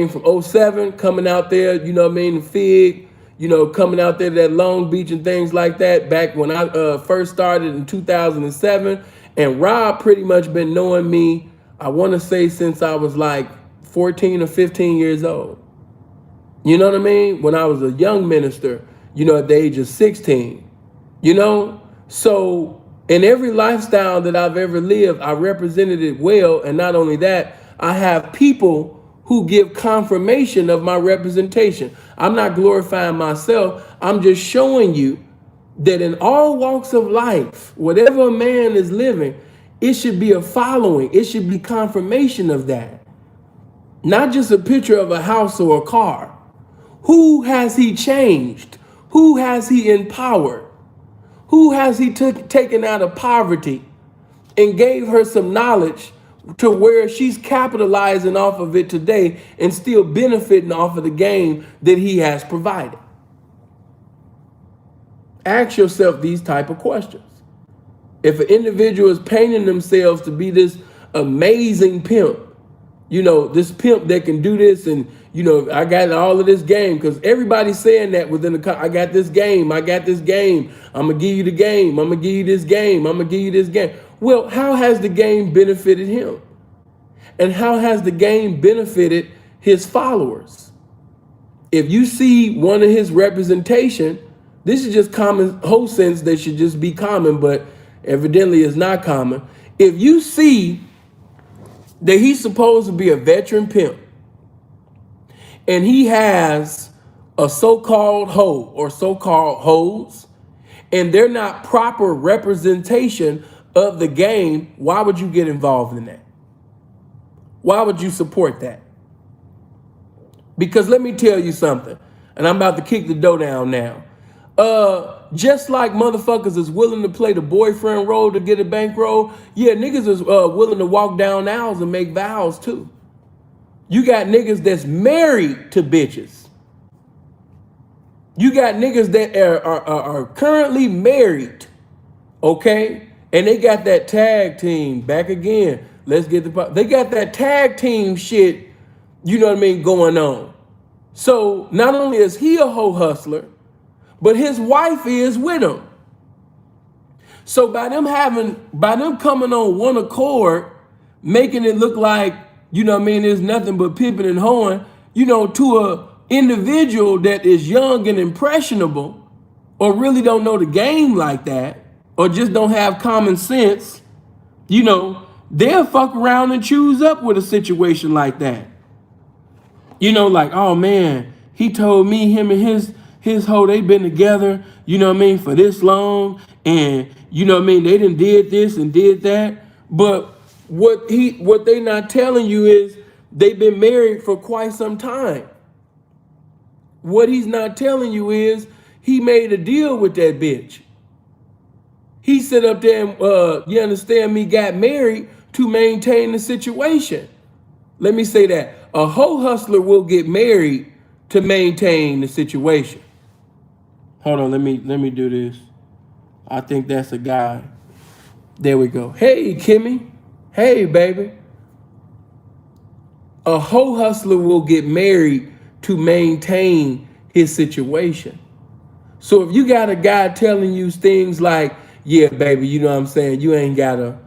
from 07, coming out there, the Fig, coming out there to that Long Beach and things like that, back when I first started in 2007. And Rob pretty much been knowing me, I want to say, since I was like 14 or 15 years old. You know what I mean? When I was a young minister, at the age of 16, So in every lifestyle that I've ever lived, I represented it well. And not only that, I have people who give confirmation of my representation. I'm not glorifying myself. I'm just showing you that in all walks of life, whatever a man is living, it should be a following. It should be confirmation of that. Not just a picture of a house or a car. Who has he changed? Who has he empowered? Who has he taken out of poverty and gave her some knowledge to where she's capitalizing off of it today and still benefiting off of the game that he has provided? Ask yourself these type of questions. If an individual is painting themselves to be this amazing pimp, this pimp that can do this, and I got all of this game, because everybody's saying that within I got this game, I'm gonna give you the game, I'm gonna give you this game, I'm gonna give you this game. Well, how has the game benefited him? And how has the game benefited his followers? If you see one of his representation, this is just common whole sense that should just be common, but evidently it's not common. If you see that he's supposed to be a veteran pimp, and he has a so-called hoe or so-called hoes, and they're not proper representation of the game, why would you get involved in that? Why would you support that? Because let me tell you something, and I'm about to kick the dough down now. Just like motherfuckers is willing to play the boyfriend role to get a bankroll, yeah, niggas is willing to walk down aisles and make vows too. You got niggas that's married to bitches. You got niggas that are currently married, okay? And they got that tag team back again. Let's get they got that tag team shit, going on. So not only is he a hoe hustler, but his wife is with him. So by them coming on one accord, making it look like, there's nothing but pimping and hoeing, to a individual that is young and impressionable, or really don't know the game like that, or just don't have common sense, they'll fuck around and choose up with a situation like that. Like, oh man, he told me him and his hoe, they been together, for this long, and they done did this and did that. But what they not telling you is they've been married for quite some time. What he's not telling you is he made a deal with that bitch. He sit up there and, you understand me, got married to maintain the situation. Let me say that. A hoe hustler will get married to maintain the situation. Hold on, let me do this. I think that's a guy. There we go. Hey, Kimmy. Hey, baby. A hoe hustler will get married to maintain his situation. So if you got a guy telling you things like, yeah, baby, you know what I'm saying? You ain't gotta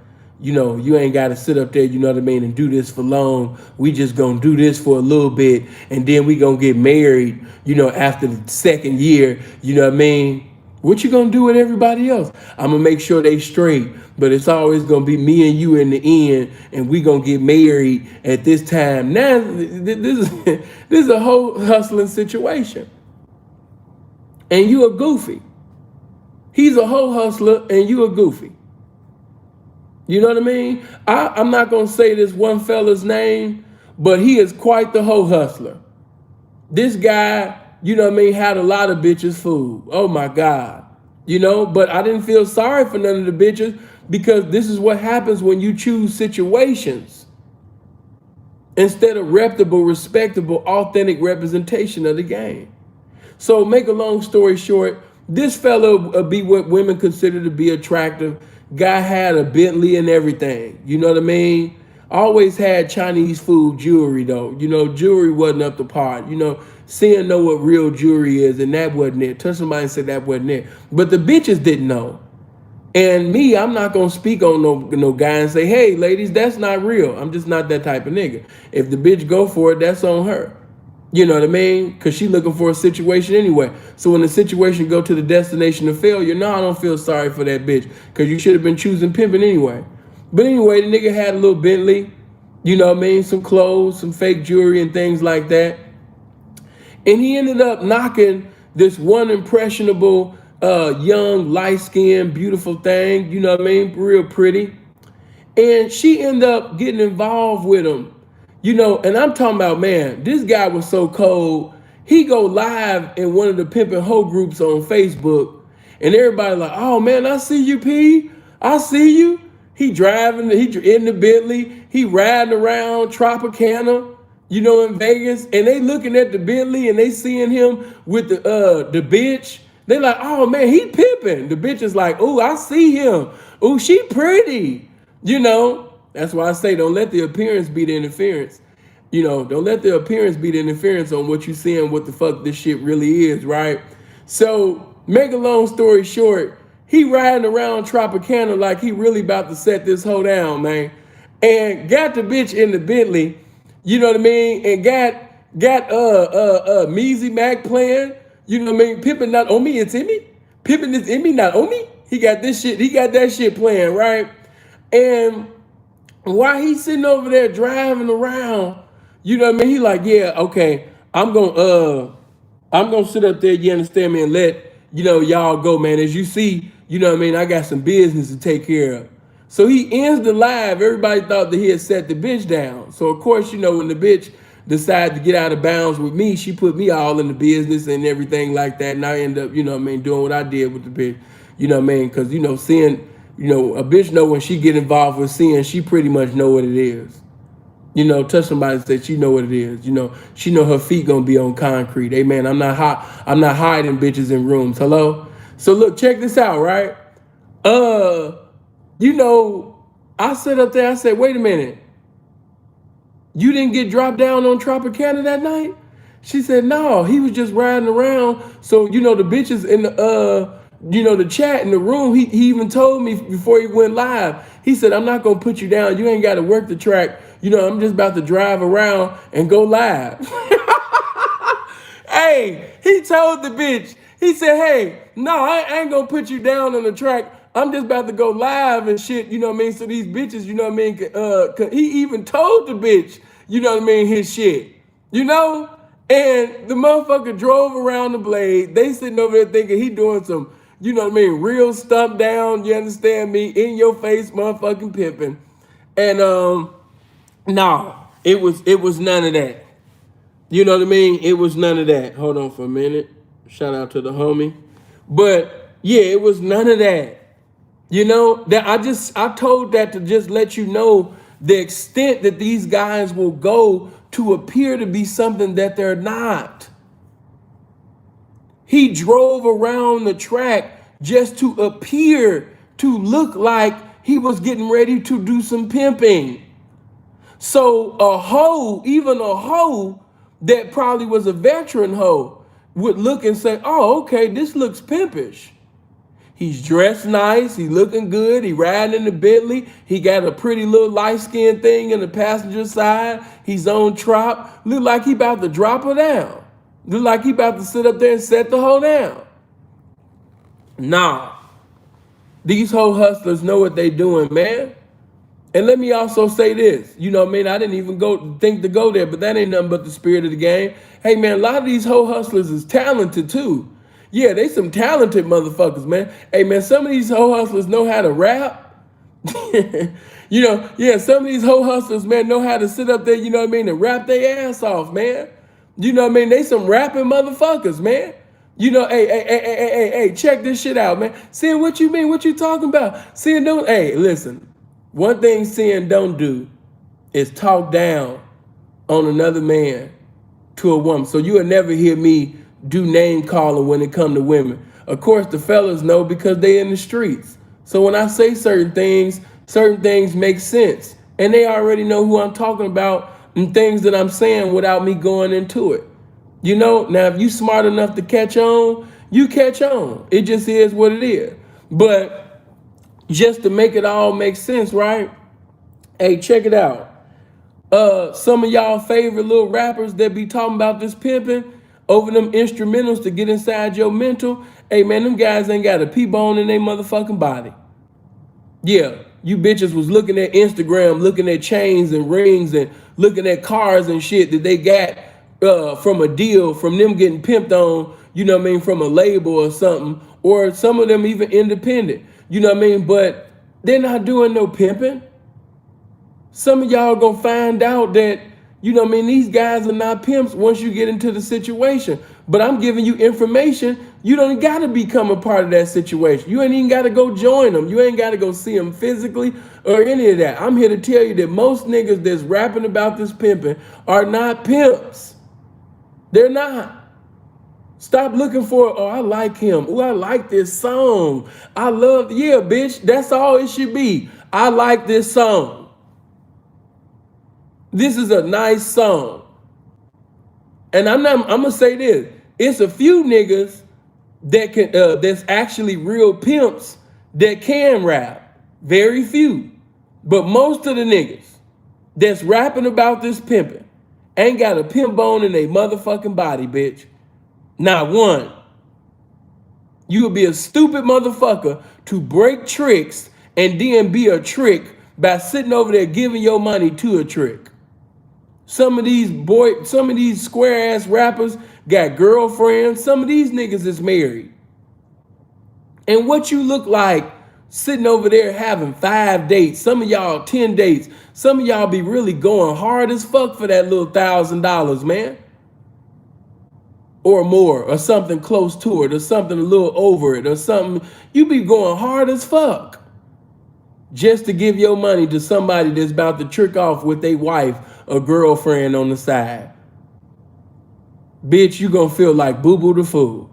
sit up there, and do this for long. We just gonna do this for a little bit, and then we gonna get married, after the second year, What you gonna do with everybody else? I'm gonna make sure they straight, but it's always gonna be me and you in the end, and we gonna get married at this time. Now, this is a whole hustling situation. And you a goofy. He's a hoe hustler and you a goofy. You know what I mean? I'm not going to say this one fella's name, but he is quite the hoe hustler. This guy, had a lot of bitches fooled. Oh my God. But I didn't feel sorry for none of the bitches, because this is what happens when you choose situations instead of reputable, respectable, authentic representation of the game. So make a long story short, this fella would be what women consider to be attractive. Guy had a Bentley and everything. You know what I mean? Always had Chinese food jewelry though. Jewelry wasn't up to par. Seeing know what real jewelry is, and that wasn't it. Touch somebody and say that wasn't it. But the bitches didn't know. And me, I'm not gonna speak on no guy and say, hey ladies, that's not real. I'm just not that type of nigga. If the bitch go for it, that's on her. You know what I mean? Because she looking for a situation anyway. So when the situation go to the destination of failure, no, I don't feel sorry for that bitch, because you should have been choosing pimping anyway. But anyway, the nigga had a little Bentley, some clothes, some fake jewelry and things like that. And he ended up knocking this one impressionable, young, light-skinned, beautiful thing, real pretty. And she ended up getting involved with him. And I'm talking about, man, this guy was so cold. He go live in one of the pimping hoe groups on Facebook, and everybody like, oh man, I see you, P. I see you. He driving, he in the Bentley, he riding around Tropicana, in Vegas, and they looking at the Bentley and they seeing him with the bitch They like, oh man, he pimping. The bitch is like, oh, I see him. Oh, she pretty. You know, that's why I say don't let the appearance be the interference. You know, don't let the appearance be the interference on what you see and what the fuck this shit really is, right? So, make a long story short, he riding around Tropicana like he really about to set this hoe down, man. And got the bitch in the Bentley, you know what I mean? And got Measy Mac playing, you know what I mean? Pippin not on me, it's in me. Pippin is in me, not on me. He got that shit playing, right? And while he's sitting over there driving around, you know what I mean? He like, yeah, okay, I'm gonna sit up there, you understand me, and let, you know, y'all go, man. As you see, you know what I mean, I got some business to take care of. So he ends the live. Everybody thought that he had set the bitch down. So of course, you know, when the bitch decided to get out of bounds with me, she put me all in the business and everything like that. And I end up, you know what I mean, doing what I did with the bitch. You know what I mean? Because, you know, seeing, you know, a bitch know when she get involved with seeing, she pretty much know what it is. You know, touch somebody and say she know what it is. You know, she know her feet gonna be on concrete. Hey man, I'm not hiding bitches in rooms. Hello? So look, check this out, right? You know, I sit up there, I said, wait a minute. You didn't get dropped down on Tropicana that night? She said, no, he was just riding around. So, you know, the bitches in the you know, the chat in the room, he even told me before he went live, he said, I'm not gonna put you down. You ain't gotta work the track. You know, I'm just about to drive around and go live. Hey, he told the bitch, he said, hey, no, I ain't gonna put you down on the track. I'm just about to go live and shit, you know what I mean? So these bitches, you know what I mean? He even told the bitch, you know what I mean, his shit, you know? And the motherfucker drove around the blade. They sitting over there thinking he doing some, you know what I mean, real stump down, you understand me, in your face motherfucking pimping. And no, it was none of that. You know what I mean? It was none of that. Hold on for a minute. Shout out to the homie. But yeah, it was none of that. You know, that I told that to just let you know the extent that these guys will go to appear to be something that they're not. He drove around the track just to appear to look like he was getting ready to do some pimping. So a hoe, even a hoe that probably was a veteran hoe, would look and say, oh, okay, this looks pimpish. He's dressed nice, he's looking good, he riding in the Bentley, he got a pretty little light-skinned thing in the passenger side, he's on trop, look like he about to drop her down. Look like he about to sit up there and set the hoe down. Nah, these hoe hustlers know what they doing, man. And let me also say this, you know what I mean? I didn't even think to go there, but that ain't nothing but the spirit of the game. Hey man, a lot of these hoe hustlers is talented too. Yeah, they some talented motherfuckers, man. Hey man, some of these hoe hustlers know how to rap. You know, yeah, some of these hoe hustlers, man, know how to sit up there, you know what I mean, and rap their ass off, man. You know what I mean? They some rapping motherfuckers, man. You know, hey, check this shit out, man. Seeing what you mean, what you talking about? Seeing don't, hey, listen. One thing seeing don't do is talk down on another man to a woman. So you will never hear me do name calling when it come to women. Of course, the fellas know because they in the streets. So when I say certain things make sense. And they already know who I'm talking about and things that I'm saying without me going into it. You know, now if you smart enough to catch on, you catch on. It just is what it is. But just to make it all make sense, right? Hey, check it out. Some of y'all favorite little rappers that be talking about this pimping over them instrumentals to get inside your mental. Hey man, them guys ain't got a pea bone in their motherfucking body. Yeah, you bitches was looking at Instagram, looking at chains and rings and looking at cars and shit that they got from a deal, from them getting pimped on, you know what I mean, from a label or something, or some of them even independent, you know what I mean, but they're not doing no pimping. Some of y'all gonna find out that, you know what I mean, these guys are not pimps once you get into the situation. But I'm giving you information. You don't gotta become a part of that situation. You ain't even gotta go join them. You ain't gotta go see them physically or any of that. I'm here to tell you that most niggas that's rapping about this pimping are not pimps. They're not. Stop looking for, oh, I like him. Oh, I like this song. I love, yeah, bitch. That's all it should be. I like this song. This is a nice song. And I'm gonna say this. It's a few niggas that can that's actually real pimps that can rap. Very few. But most of the niggas that's rapping about this pimping ain't got a pimp bone in their motherfucking body, bitch. Not one. You would be a stupid motherfucker to break tricks and then be a trick by sitting over there giving your money to a trick. Some of these square ass rappers got girlfriends. Some of these niggas is married. And what you look like sitting over there having 5 dates, some of y'all 10 dates, some of y'all be really going hard as fuck for that little $1,000, man. Or more, or something close to it, or something a little over it, or something. You be going hard as fuck just to give your money to somebody that's about to trick off with their wife or girlfriend on the side. Bitch, you gonna feel like Boo-Boo the Fool.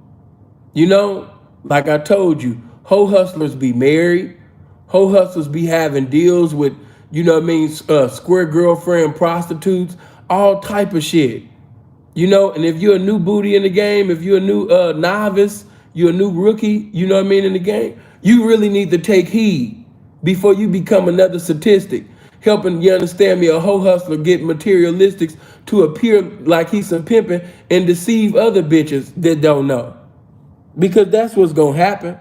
You know, like I told you, hoe hustlers be married. Hoe hustlers be having deals with, you know what I mean, square girlfriend prostitutes, all type of shit. You know, and if you're a new booty in the game, if you're a new novice, you're a new rookie, you know what I mean, in the game, you really need to take heed before you become another statistic. Helping, you understand me, a hoe hustler get materialistics to appear like he's some pimping and deceive other bitches that don't know. Because that's what's gonna happen.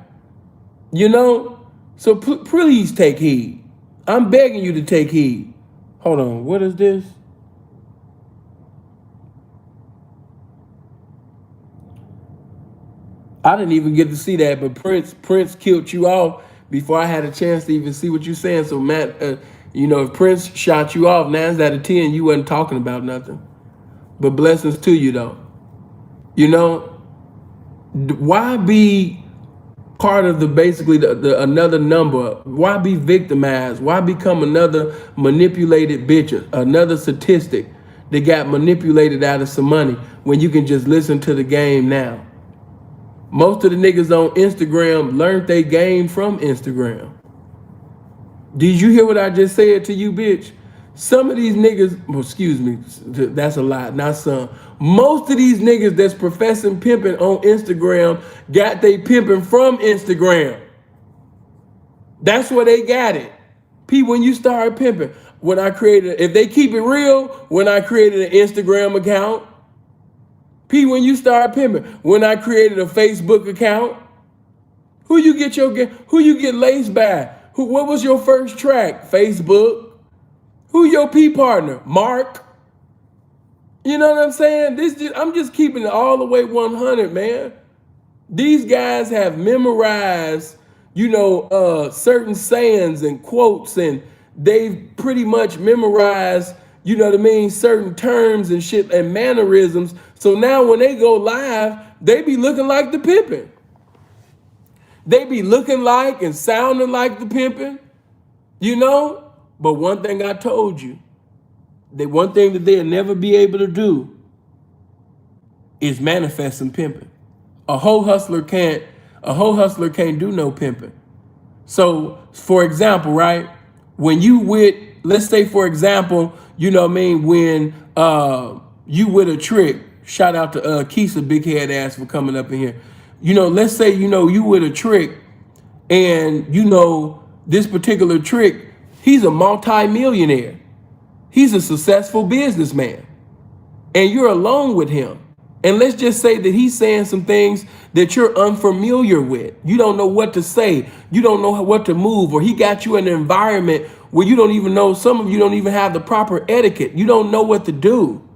You know? So please take heed. I'm begging you to take heed. Hold on, what is this? I didn't even get to see that, but Prince killed you off before I had a chance to even see what you're saying. So Matt, you know, if Prince shot you off, 9 out of 10, you wasn't talking about nothing. But blessings to you though. You know, why be part of the basically the another number? Why be victimized? Why become another manipulated bitch, another statistic that got manipulated out of some money when you can just listen to the game now? Most of the niggas on Instagram learned they game from Instagram. Did you hear what I just said to you, bitch? Some of these niggas, well, excuse me, that's a lot, not some. Most of these niggas that's professing pimping on Instagram got they pimping from Instagram. That's where they got it. P, when you start pimping, when I created, if they keep it real, when I created an Instagram account, P, when you start pimping, when I created a Facebook account, who you get laced by? What was your first track? Facebook. Who your P partner? Mark. You know what I'm saying? I'm just keeping it all the way 100, man. These guys have memorized, you know, certain sayings and quotes, and they've pretty much memorized, you know what I mean, certain terms and shit and mannerisms. So now when they go live, they be looking like the pimpin'. They be looking like and sounding like the pimpin', you know? But one thing I told you, one thing that they'll never be able to do is manifest some pimping. A hoe hustler can't do no pimping. So, for example, right, when you with, let's say for example, you know what I mean, when you with a trick, shout out to Keisha big head ass for coming up in here. You know, let's say, you know, you with a trick and you know this particular trick, he's a multi-millionaire. He's a successful businessman. And you're alone with him. And let's just say that he's saying some things that you're unfamiliar with. You don't know what to say. You don't know what to move. Or he got you in an environment where you don't even know, some of you don't even have the proper etiquette. You don't know what to do.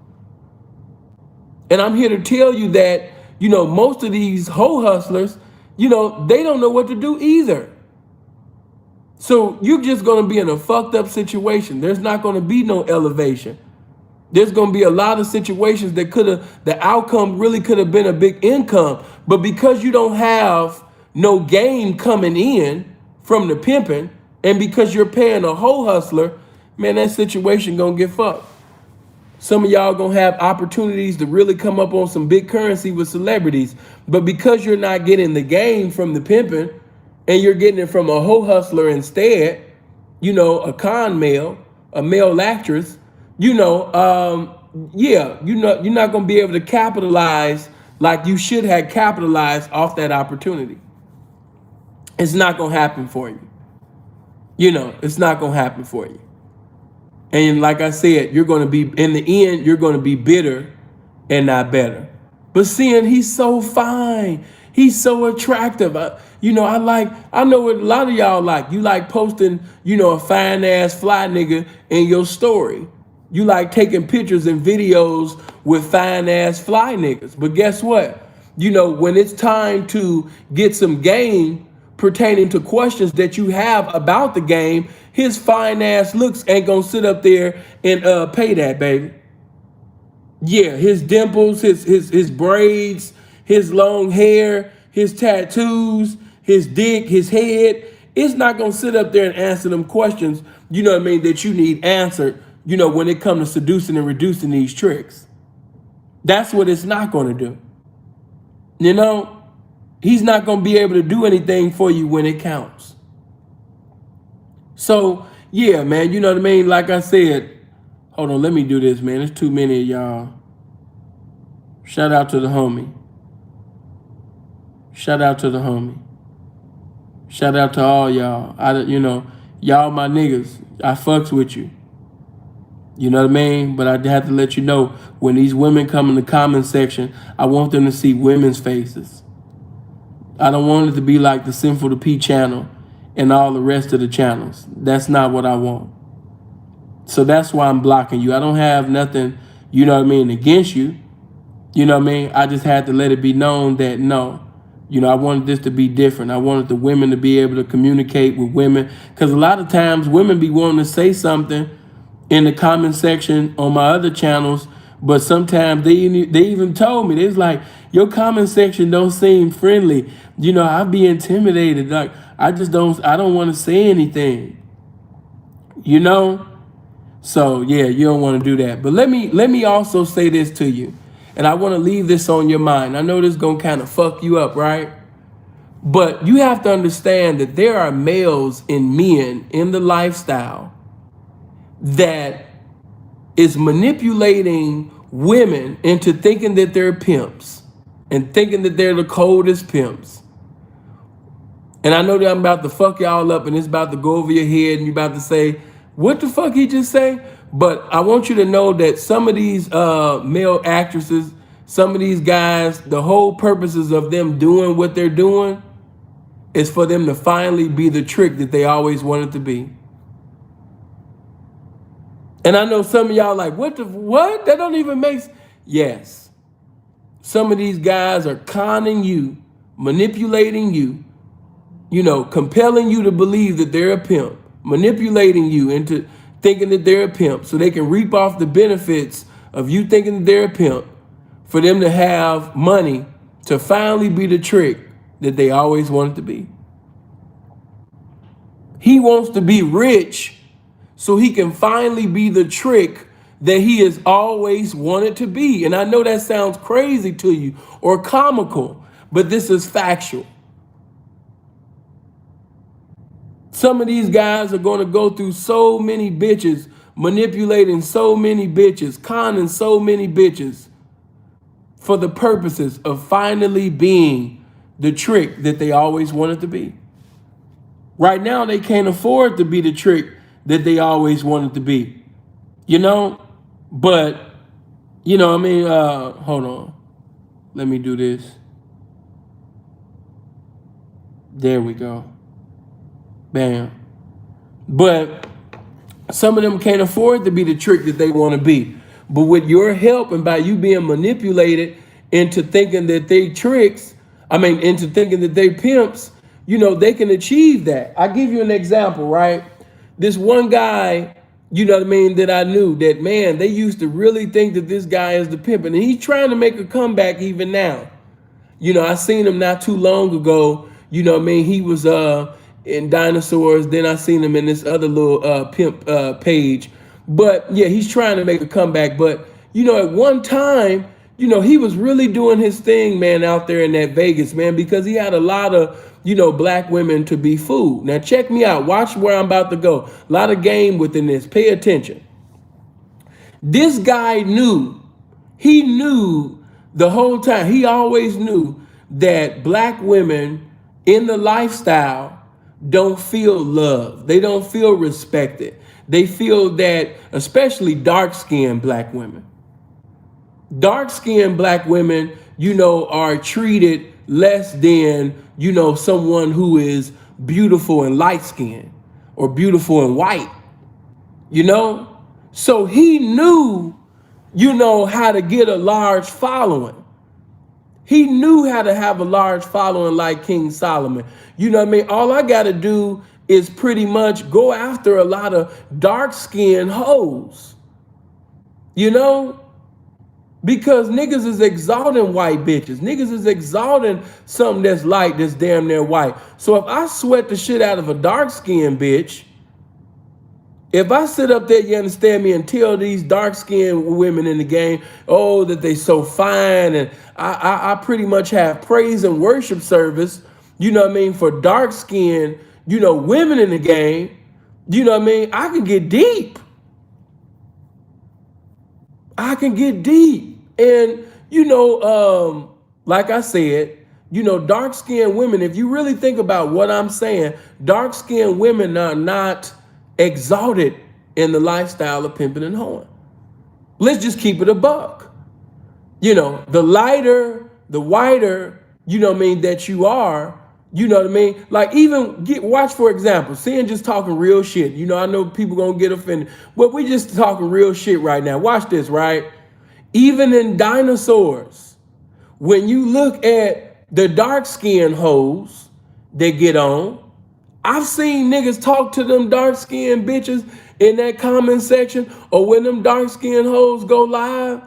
And I'm here to tell you that, you know, most of these hoe hustlers, you know, they don't know what to do either. So you're just going to be in a fucked up situation. There's not going to be no elevation. There's going to be a lot of situations that the outcome really could have been a big income. But because you don't have no gain coming in from the pimping, and because you're paying a hoe hustler, man, that situation going to get fucked. Some of y'all gonna have opportunities to really come up on some big currency with celebrities. But because you're not getting the game from the pimping and you're getting it from a hoe hustler instead, a con male, a male actress, you're not gonna be able to capitalize like you should have capitalized off that opportunity. It's not gonna happen for you. It's not gonna happen for you. And like I said, you're gonna be in the end, you're gonna be bitter and not better. But seeing he's so fine, he's so attractive. I know what a lot of y'all like. You like posting, a fine ass fly nigga in your story. You like taking pictures and videos with fine ass fly niggas. But guess what? When it's time to get some game pertaining to questions that you have about the game, his fine ass looks ain't gonna sit up there and pay that, baby. Yeah, his dimples, his braids, his long hair, his tattoos, his dick, his head. It's not gonna sit up there and answer them questions, that you need answered, when it comes to seducing and reducing these tricks. That's what it's not gonna do. He's not gonna be able to do anything for you when it counts. So, yeah, man, you know what I mean? Like I said, hold on, let me do this, man. There's too many of y'all. Shout out to the homie. Shout out to the homie. Shout out to all y'all. Y'all my niggas. I fucks with you. You know what I mean? But I have to let you know, when these women come in the comment section, I want them to see women's faces. I don't want it to be like the Sinful to P channel and all the rest of the channels. That's not what I want. So that's why I'm blocking you. I don't have nothing, against you. You know what I mean? I just had to let it be known that no, I wanted this to be different. I wanted the women to be able to communicate with women. Because a lot of times women be wanting to say something in the comment section on my other channels, but sometimes they even told me, they was like, your comment section don't seem friendly. I'd be intimidated. Like, I don't want to say anything. So yeah, you don't want to do that. But let me also say this to you. And I want to leave this on your mind. I know this is going to kind of fuck you up, right? But you have to understand that there are males and men in the lifestyle that is manipulating women into thinking that they're pimps and thinking that they're the coldest pimps. And I know that I'm about to fuck y'all up and it's about to go over your head and you're about to say, what the fuck he just say? But I want you to know that some of these male actresses, some of these guys, the whole purposes of them doing what they're doing is for them to finally be the trick that they always wanted to be. And I know some of y'all like, what? That don't even make sense. Yes. Some of these guys are conning you, manipulating you, compelling you to believe that they're a pimp, manipulating you into thinking that they're a pimp so they can reap off the benefits of you thinking that they're a pimp, for them to have money to finally be the trick that they always wanted to be. He wants to be rich so he can finally be the trick that he has always wanted to be. And I know that sounds crazy to you or comical, but this is factual. Some of these guys are going to go through so many bitches, manipulating so many bitches, conning so many bitches for the purposes of finally being the trick that they always wanted to be. Right now, they can't afford to be the trick that they always wanted to be, but, hold on. Let me do this. There we go. Bam. But some of them can't afford to be the trick that they want to be. But with your help and by you being manipulated into thinking that they into thinking that they pimps, they can achieve that. I'll give you an example, right? This one guy, that I knew that, man, they used to really think that this guy is the pimp. And he's trying to make a comeback even now. I seen him not too long ago. He was in Dinosaurs. Then I seen him in this other little pimp page. But yeah, he's trying to make a comeback. But at one time, he was really doing his thing, man, out there in that Vegas, man, because he had a lot of, black women to be fooled. Now, check me out. Watch where I'm about to go. A lot of game within this. Pay attention. This guy he knew the whole time, he always knew that black women in the lifestyle don't feel loved. They don't feel respected. They feel that, especially dark-skinned black women. Dark-skinned black women, are treated less than, someone who is beautiful and light-skinned or beautiful and white, So he knew, how to get a large following. He knew how to have a large following like King Solomon. You know what I mean? All I got to do is pretty much go after a lot of dark-skinned hoes. Because niggas is exalting white bitches. Niggas is exalting something that's light, that's damn near white. So if I sweat the shit out of a dark-skinned bitch, if I sit up there, you understand me, and tell these dark-skinned women in the game, oh, that they so fine, and I pretty much have praise and worship service, for dark-skinned, women in the game, I can get deep. I can get deep. And, like I said, dark-skinned women, if you really think about what I'm saying, dark-skinned women are not exalted in the lifestyle of pimping and hoeing. Let's just keep it a buck. The lighter, the whiter, that you are, Like even watch, for example, seeing just talking real shit. I know people gonna get offended, but we just talking real shit right now. Watch this, right? Even in dinosaurs, when you look at the dark-skinned hoes that get on, I've seen niggas talk to them dark-skinned bitches in that comment section or when them dark-skinned hoes go live.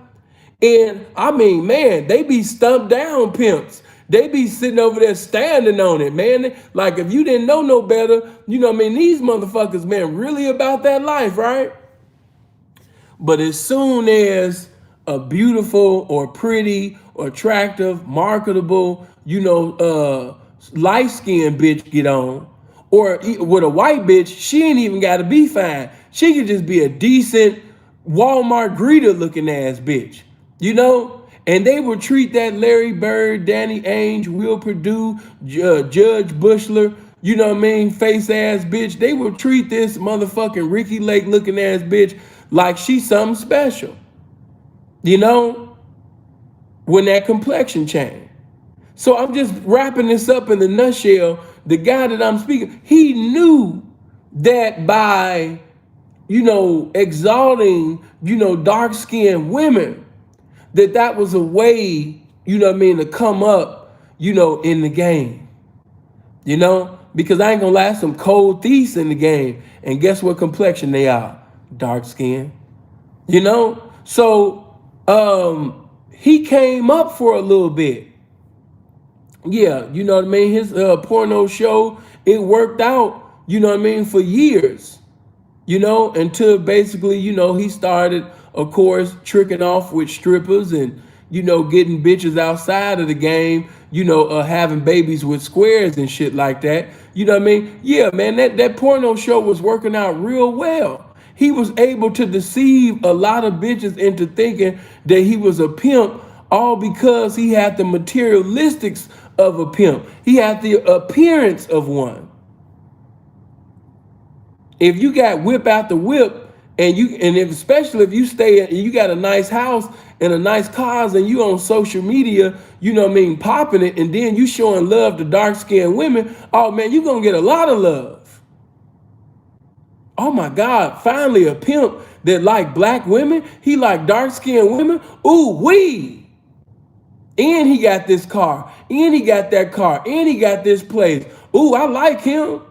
And I mean, man, they be stumped down pimps. They be sitting over there standing on it, man. Like if you didn't know no better, these motherfuckers, man, really about that life, right? But as soon as a beautiful or pretty or attractive, marketable, light-skinned bitch get on, or with a white bitch, she ain't even got to be fine. She could just be a decent Walmart greeter looking ass bitch, And they will treat that Larry Bird, Danny Ainge, Will Perdue, Judge Bushler, face ass bitch. They will treat this motherfucking Ricky Lake looking ass bitch like she's something special. When that complexion changed. So I'm just wrapping this up in the nutshell. The guy that I'm speaking, he knew that by, exalting, dark-skinned women, that was a way, to come up, in the game. Because I ain't gonna lie, some cold thieves in the game. And guess what complexion they are? Dark-skinned. So he came up for a little bit. Yeah, his porno show, it worked out, for years, until basically, he started, of course, tricking off with strippers and, getting bitches outside of the game, having babies with squares and shit like that. Yeah, man, that porno show was working out real well. He was able to deceive a lot of bitches into thinking that he was a pimp, all because he had the materialistics of a pimp. He had the appearance of one. If you got whip out the whip, especially if you stay and you got a nice house and a nice cars and you on social media, popping it, and then you showing love to dark-skinned women, oh man, you gonna get a lot of love. Oh my God, finally a pimp that like black women, he like dark-skinned women. Ooh, wee. And he got this car, and he got that car, and he got this place. Ooh, I like him.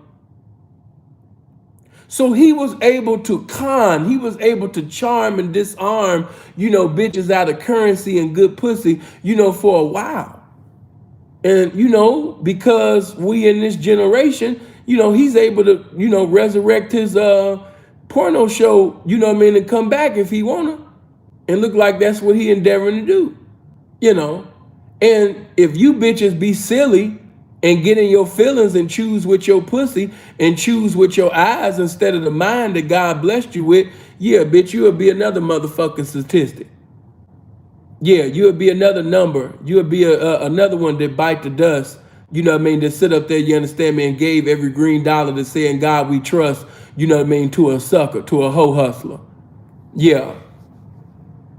So he was able to he was able to charm and disarm, bitches out of currency and good pussy, for a while. And, because we in this generation, he's able to, resurrect his porno show, and come back if he wanna. And look like that's what he endeavoring to do, you know. And if you bitches be silly and get in your feelings and choose with your pussy and choose with your eyes instead of the mind that God blessed you with, yeah, bitch, you'll be another motherfucking statistic. Yeah, you'll be another number. You'll be another one that bite the dust. You know what I mean? That sit up there, you understand me, and gave every green dollar to say, in God we trust, you know what I mean, to a sucker, to a hoe hustler. Yeah.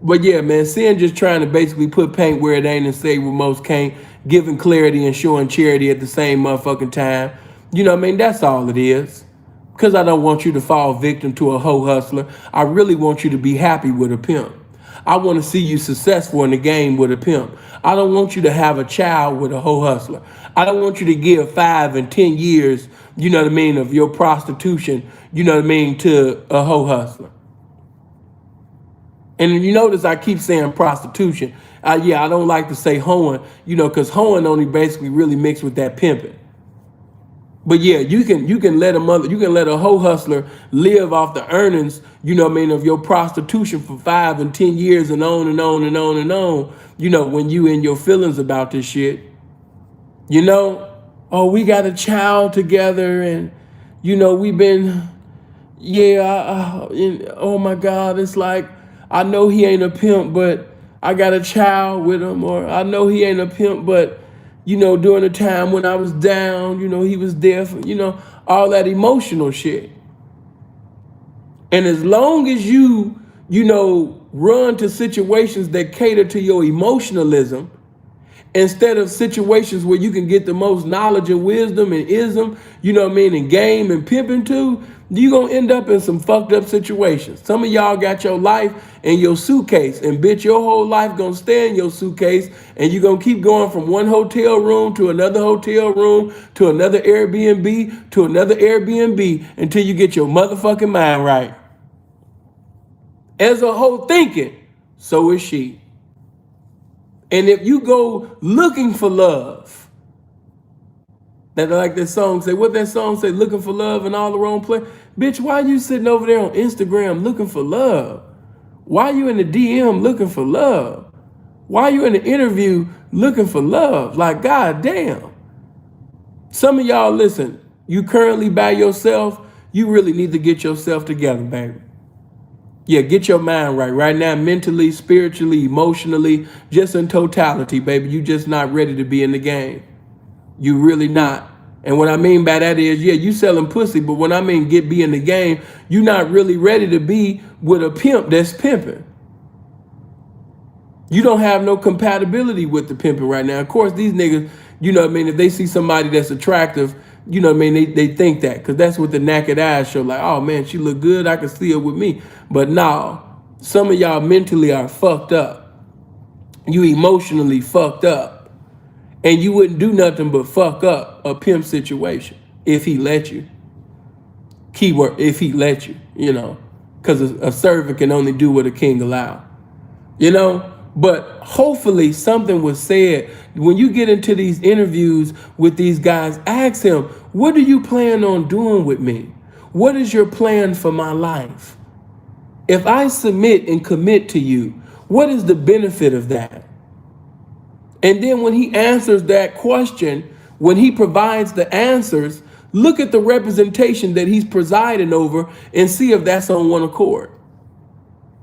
But yeah, man, sin just trying to basically put paint where it ain't and say where most can't, giving clarity and showing charity at the same motherfucking time. You know what I mean? That's all it is. Because I don't want you to fall victim to a hoe hustler. I really want you to be happy with a pimp. I want to see you successful in the game with a pimp. I don't want you to have a child with a hoe hustler. I don't want you to give 5 and 10 years, you know what I mean, of your prostitution, you know what I mean, to a hoe hustler. And you notice I keep saying prostitution. Yeah, I don't like to say hoeing, you know, because hoeing only basically really mixed with that pimping. But yeah, you can let a hoe hustler live off the earnings, you know what I mean, of your prostitution for 5 and 10 years and on and on and on and on, you know, when you in your feelings about this shit. You know, oh, we got a child together and, you know, we've been, yeah, oh my God, it's like, I know he ain't a pimp, but I got a child with him, or I know he ain't a pimp, but, you know, during the time when I was down, you know, he was there for, you know, all that emotional shit. And as long as you know, run to situations that cater to your emotionalism, instead of situations where you can get the most knowledge and wisdom and ism, you know what I mean, and game and pimping too, you're going to end up in some fucked up situations. Some of y'all got your life in your suitcase, and bitch, your whole life going to stay in your suitcase, and you're going to keep going from one hotel room to another hotel room to another Airbnb to another Airbnb until you get your motherfucking mind right. As a whole thinking, so is she. And if you go looking for love, that like that song say, what that song say, looking for love in all the wrong place. Bitch, why you sitting over there on Instagram looking for love? Why you in the DM looking for love? Why you in the interview looking for love? Like, God damn. Some of y'all, listen, you currently by yourself, you really need to get yourself together, baby. Yeah, get your mind right. Right now, mentally, spiritually, emotionally, just in totality, baby. You just not ready to be in the game. You really not. And what I mean by that is, yeah, you selling pussy, but when I mean be in the game, you not really ready to be with a pimp that's pimping. You don't have no compatibility with the pimping right now. Of course, these niggas, you know what I mean, if they see somebody that's attractive, you know what I mean, they think that, because that's what the naked eyes show. Like, oh man, she look good, I can see her with me. But no, some of y'all mentally are fucked up. You emotionally fucked up. And you wouldn't do nothing but fuck up a pimp situation if he let you. Keyword, if he let you, you know, because a servant can only do what a king allow, you know. But hopefully something was said. When you get into these interviews with these guys, ask him, what do you plan on doing with me? What is your plan for my life? If I submit and commit to you, what is the benefit of that? And then when he answers that question, when he provides the answers, look at the representation that he's presiding over and see if that's on one accord.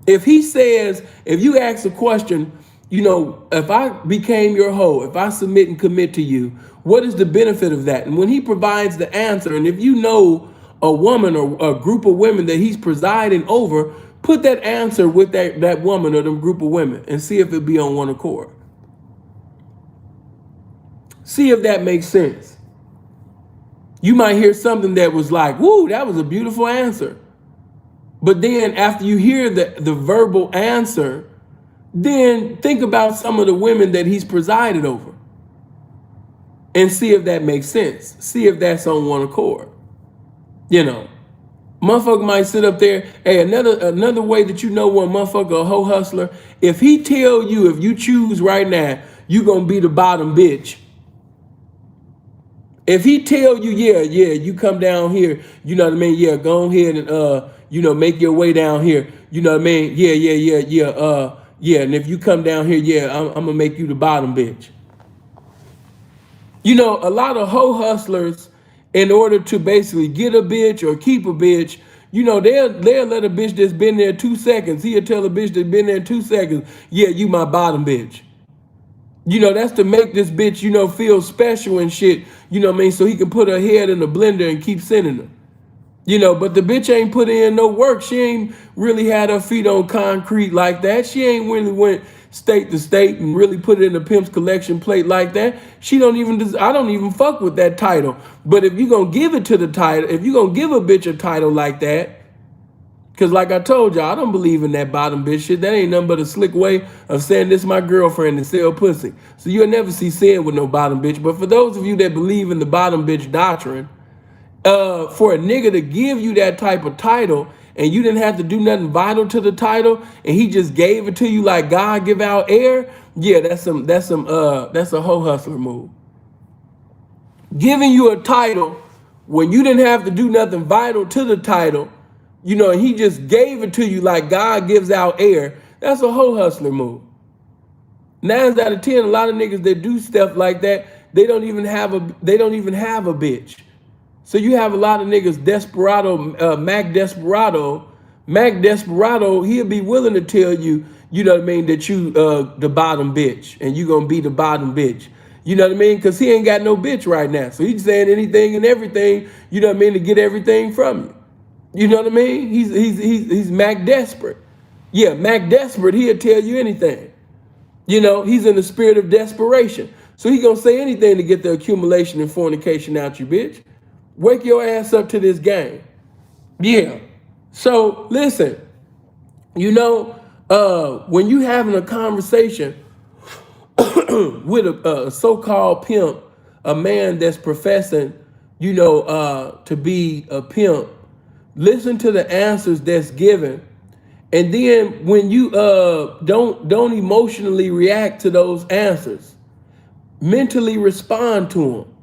If he says, if you ask a question, you know, if I became your hoe, if I submit and commit to you, what is the benefit of that? And when he provides the answer, and if you know a woman or a group of women that he's presiding over, put that answer with that woman or the group of women and see if it be on one accord. See if that makes sense. You might hear something that was like, woo, that was a beautiful answer. But then after you hear the verbal answer, then think about some of the women that he's presided over and see if that makes sense. See if that's on one accord. You know, motherfucker might sit up there. Hey, another way that you know one motherfucker a hoe hustler, if he tell you, if you choose right now, you gonna be the bottom bitch, If he tell you, yeah, you come down here, you know what I mean? Yeah, go ahead and make your way down here. You know what I mean? Yeah. And if you come down here, yeah, I'm gonna make you the bottom bitch. You know, a lot of hoe hustlers, in order to basically get a bitch or keep a bitch, you know, they'll let a bitch that's been there 2 seconds. He'll tell a bitch that's been there 2 seconds, yeah, you my bottom bitch. You know, that's to make this bitch, you know, feel special and shit. You know what I mean? So he can put her head in the blender and keep sending her. You know, but the bitch ain't put in no work. She ain't really had her feet on concrete like that. She ain't really went state to state and really put it in the Pimps collection plate like that. She don't even, I don't even fuck with that title. But if you gonna give it to the title, if you gonna give a bitch a title like that, because like I told y'all, I don't believe in that bottom bitch shit. That ain't nothing but a slick way of saying this my girlfriend and sell pussy. So you'll never see sin with no bottom bitch. But for those of you that believe in the bottom bitch doctrine, for a nigga to give you that type of title and you didn't have to do nothing vital to the title and he just gave it to you like God give out air, yeah, that's a hoe hustler move. Giving you a title when you didn't have to do nothing vital to the title, you know, and he just gave it to you like God gives out air, that's a hoe hustler move. 9 out of 10, a lot of niggas that do stuff like that, they don't even have a bitch. So you have a lot of niggas, Desperado, Mac Desperado, he'll be willing to tell you, you know what I mean, that you the bottom bitch and you gonna be the bottom bitch. You know what I mean? Because he ain't got no bitch right now. So he's saying anything and everything, you know what I mean, to get everything from you. You know what I mean? He's Mac Desperate. Yeah, Mac Desperate, he'll tell you anything. You know, he's in the spirit of desperation. So he gonna say anything to get the accumulation and fornication out you, bitch. Wake your ass up to this game. Yeah. So listen, you know, when you having a conversation with a so-called pimp, a man that's professing, you know, to be a pimp, listen to the answers that's given. And then when you don't emotionally react to those answers, mentally respond to them.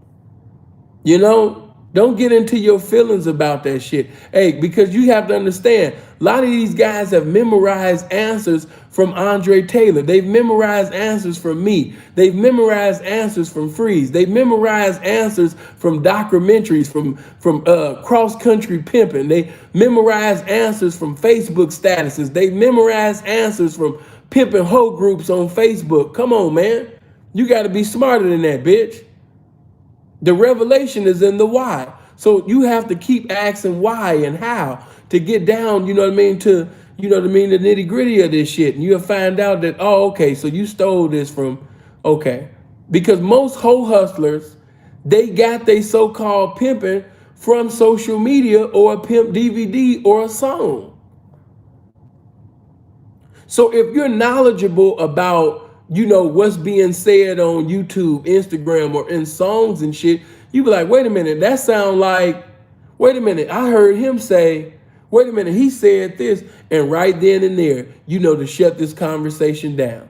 You know, don't get into your feelings about that shit. Hey, because you have to understand, a lot of these guys have memorized answers from Andre Taylor. They've memorized answers from me. They've memorized answers from Freeze. They've memorized answers from documentaries, from cross-country pimping. They memorized answers from Facebook statuses. They memorized answers from pimping hoe groups on Facebook. Come on, man. You got to be smarter than that, bitch. The revelation is in the why. So you have to keep asking why and how to get down, you know what I mean, to, you know what I mean, the nitty gritty of this shit. And you'll find out that, oh, okay, so you stole this from, okay. Because most hoe hustlers, they got they so-called pimping from social media or a pimp DVD or a song. So if you're knowledgeable about, you know, what's being said on YouTube, Instagram, or in songs and shit, you be like, wait a minute, that sound like, wait a minute, I heard him say, wait a minute, he said this. And right then and there, you know, to shut this conversation down.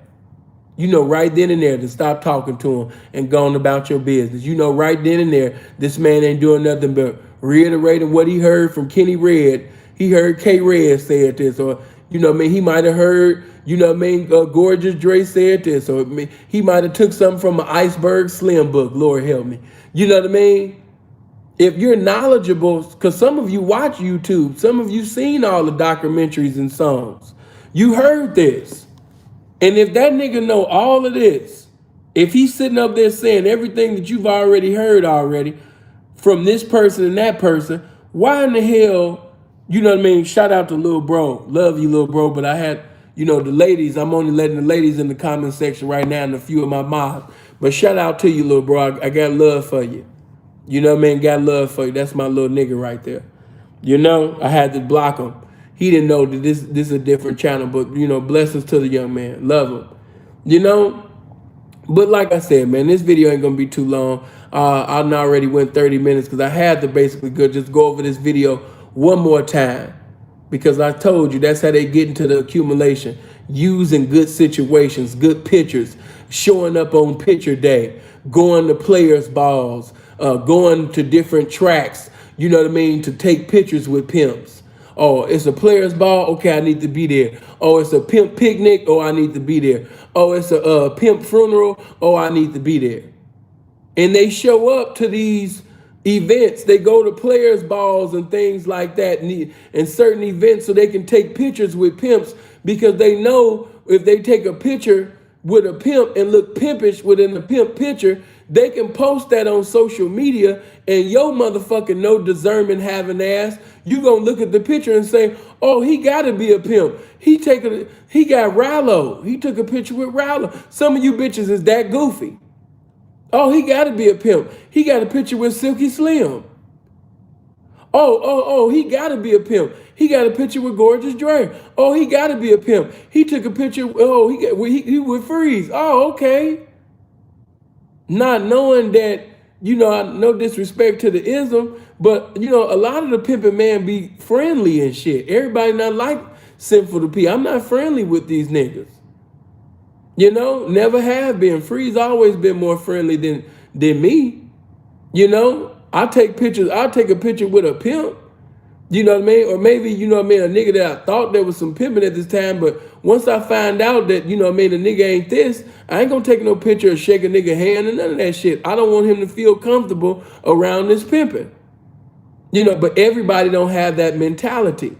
You know, right then and there to stop talking to him and going about your business. You know, right then and there, this man ain't doing nothing but reiterating what he heard from Kenny Red. He heard K Red said this, or, you know what I mean, he might have heard, you know what I mean, Gorgeous Dre said this, or he might have took something from an Iceberg Slim book, Lord help me. You know what I mean? If you're knowledgeable, because some of you watch YouTube, some of you seen all the documentaries and songs, you heard this. And if that nigga know all of this, if he's sitting up there saying everything that you've already heard already from this person and that person, why in the hell, you know what I mean? Shout out to Lil Bro. Love you, Lil Bro. But I had, you know, the ladies, I'm only letting the ladies in the comment section right now and a few of my moms. But shout out to you, Lil Bro. I got love for you. You know what I mean? Got love for you. That's my little nigga right there. You know, I had to block him. He didn't know that this is a different channel, but, you know, blessings to the young man. Love him. You know? But like I said, man, this video ain't going to be too long. I already went 30 minutes because I had to basically just go over this video one more time. Because I told you, that's how they get into the accumulation. Using good situations, good pictures, showing up on picture day, going to players' balls, going to different tracks, you know what I mean, to take pictures with pimps. Oh, it's a players ball. Okay, I need to be there. Oh, it's a pimp picnic. Oh, I need to be there. Oh, it's a pimp funeral. Oh, I need to be there. And they show up to these events. They go to players balls and things like that and certain events so they can take pictures with pimps, because they know if they take a picture with a pimp and look pimpish within the pimp picture, they can post that on social media, and your motherfucking no discernment having ass, you gonna look at the picture and say, oh, he gotta be a pimp. He got Rallo. He took a picture with Rallo. Some of you bitches is that goofy. Oh, he got to be a pimp. He got a picture with Silky Slim. Oh, he got to be a pimp. He got a picture with Gorgeous Dre. Oh, he got to be a pimp. He took a picture. Oh, he with Freeze. Oh, okay. Not knowing that, no disrespect to the ism, but, a lot of the pimping man be friendly and shit. Everybody not like Sinful to P. I'm not friendly with these niggas. Never have been. Freeze always been more friendly than me. I take pictures. I'll take a picture with a pimp. You know what I mean? Or maybe, a nigga that I thought there was some pimping at this time, but once I find out that, the nigga ain't this, I ain't gonna take no picture or shake a nigga hand and none of that shit. I don't want him to feel comfortable around this pimping. But everybody don't have that mentality.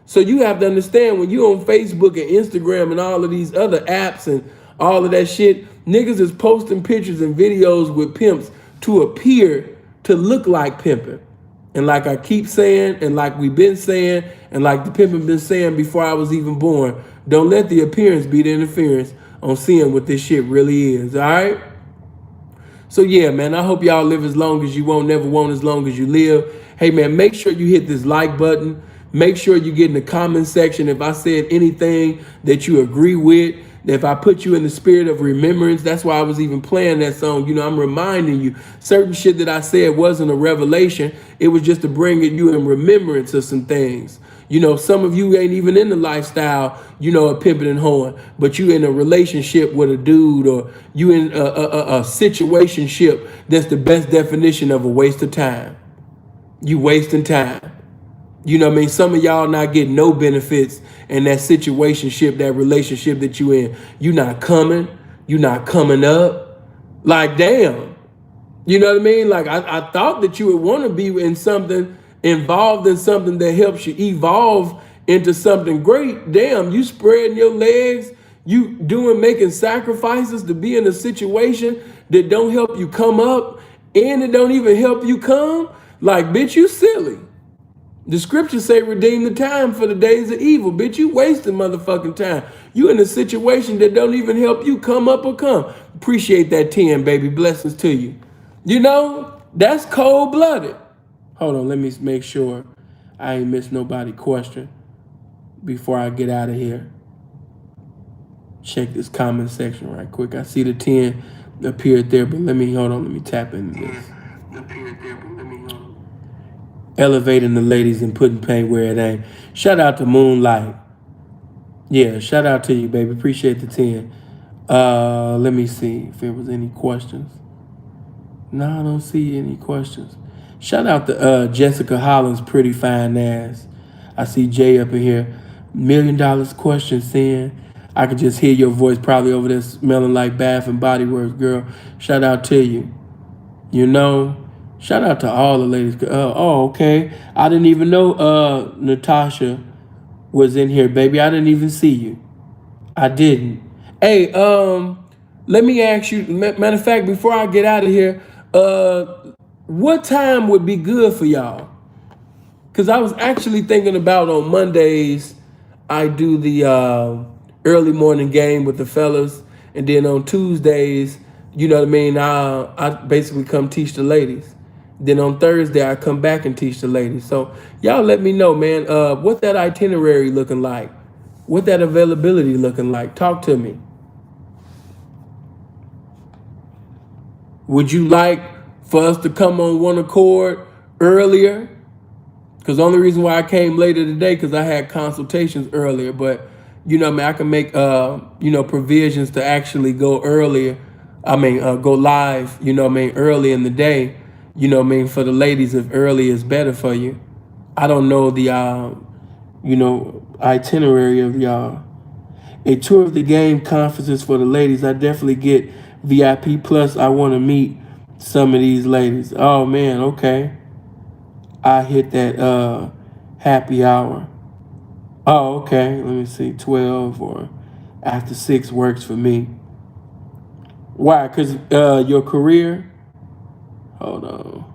So you have to understand, when you on Facebook and Instagram and all of these other apps and all of that shit, niggas is posting pictures and videos with pimps to appear to look like pimping. And like I keep saying, and like we've been saying, and like the pimping been saying before I was even born, don't let the appearance be the interference on seeing what this shit really is, all right? So yeah, man, I hope y'all live as long as you won't, never want as long as you live. Hey, man, make sure you hit this like button. Make sure you get in the comment section if I said anything that you agree with, if I put you in the spirit of remembrance. That's why I was even playing that song. I'm reminding you certain shit that I said wasn't a revelation. It was just to bring you in remembrance of some things. Some of you ain't even in the lifestyle, of pimping and hoeing, but you in a relationship with a dude, or you in a situationship that's the best definition of a waste of time. You wasting time. Some of y'all not getting no benefits in that situationship, that relationship that you in. You not coming. You not coming up. Like, damn. You know what I mean? Like, I thought that you would want to be in something, involved in something that helps you evolve into something great. Damn, you spreading your legs. You making sacrifices to be in a situation that don't help you come up, and it don't even help you come. Like, bitch, you silly. The scriptures say redeem the time for the days of evil. Bitch, you wasting motherfucking time. You in a situation that don't even help you come up or come. Appreciate that 10, baby. Blessings to you. That's cold-blooded. Hold on, let me make sure I ain't missed nobody question before I get out of here. Check this comment section right quick. I see the 10 appeared there, but let me tap into this. Elevating the ladies and putting pain where it ain't. Shout out to Moonlight. Yeah, shout out to you, baby. Appreciate the 10. Let me see if there was any questions. No, I don't see any questions. Shout out to Jessica Hollins' pretty fine ass. I see Jay up in here. $1 million question saying, I could just hear your voice probably over there smelling like Bath and Body Works, girl. Shout out to you. Shout out to all the ladies. Okay. I didn't even know Natasha was in here, baby. I didn't even see you. I didn't. Hey, let me ask you, matter of fact, before I get out of here, what time would be good for y'all? Because I was actually thinking about on Mondays, I do the early morning game with the fellas. And then on Tuesdays, you know what I mean, I basically come teach the ladies. Then on Thursday, I come back and teach the ladies. So y'all let me know, man, what that itinerary looking like? What that availability looking like? Talk to me. Would you like for us to come on one accord earlier? Because the only reason why I came later today, because I had consultations earlier. But, I can make, provisions to actually go earlier. Go live, early in the day. You know what I mean? For the ladies, if early is better for you. I don't know the itinerary of y'all. A tour of the game conferences for the ladies. I definitely get VIP plus. I want to meet some of these ladies. Oh man, okay. I hit that happy hour. Oh, okay. Let me see. 12 or after 6 works for me. Why? Because your career? Hold on.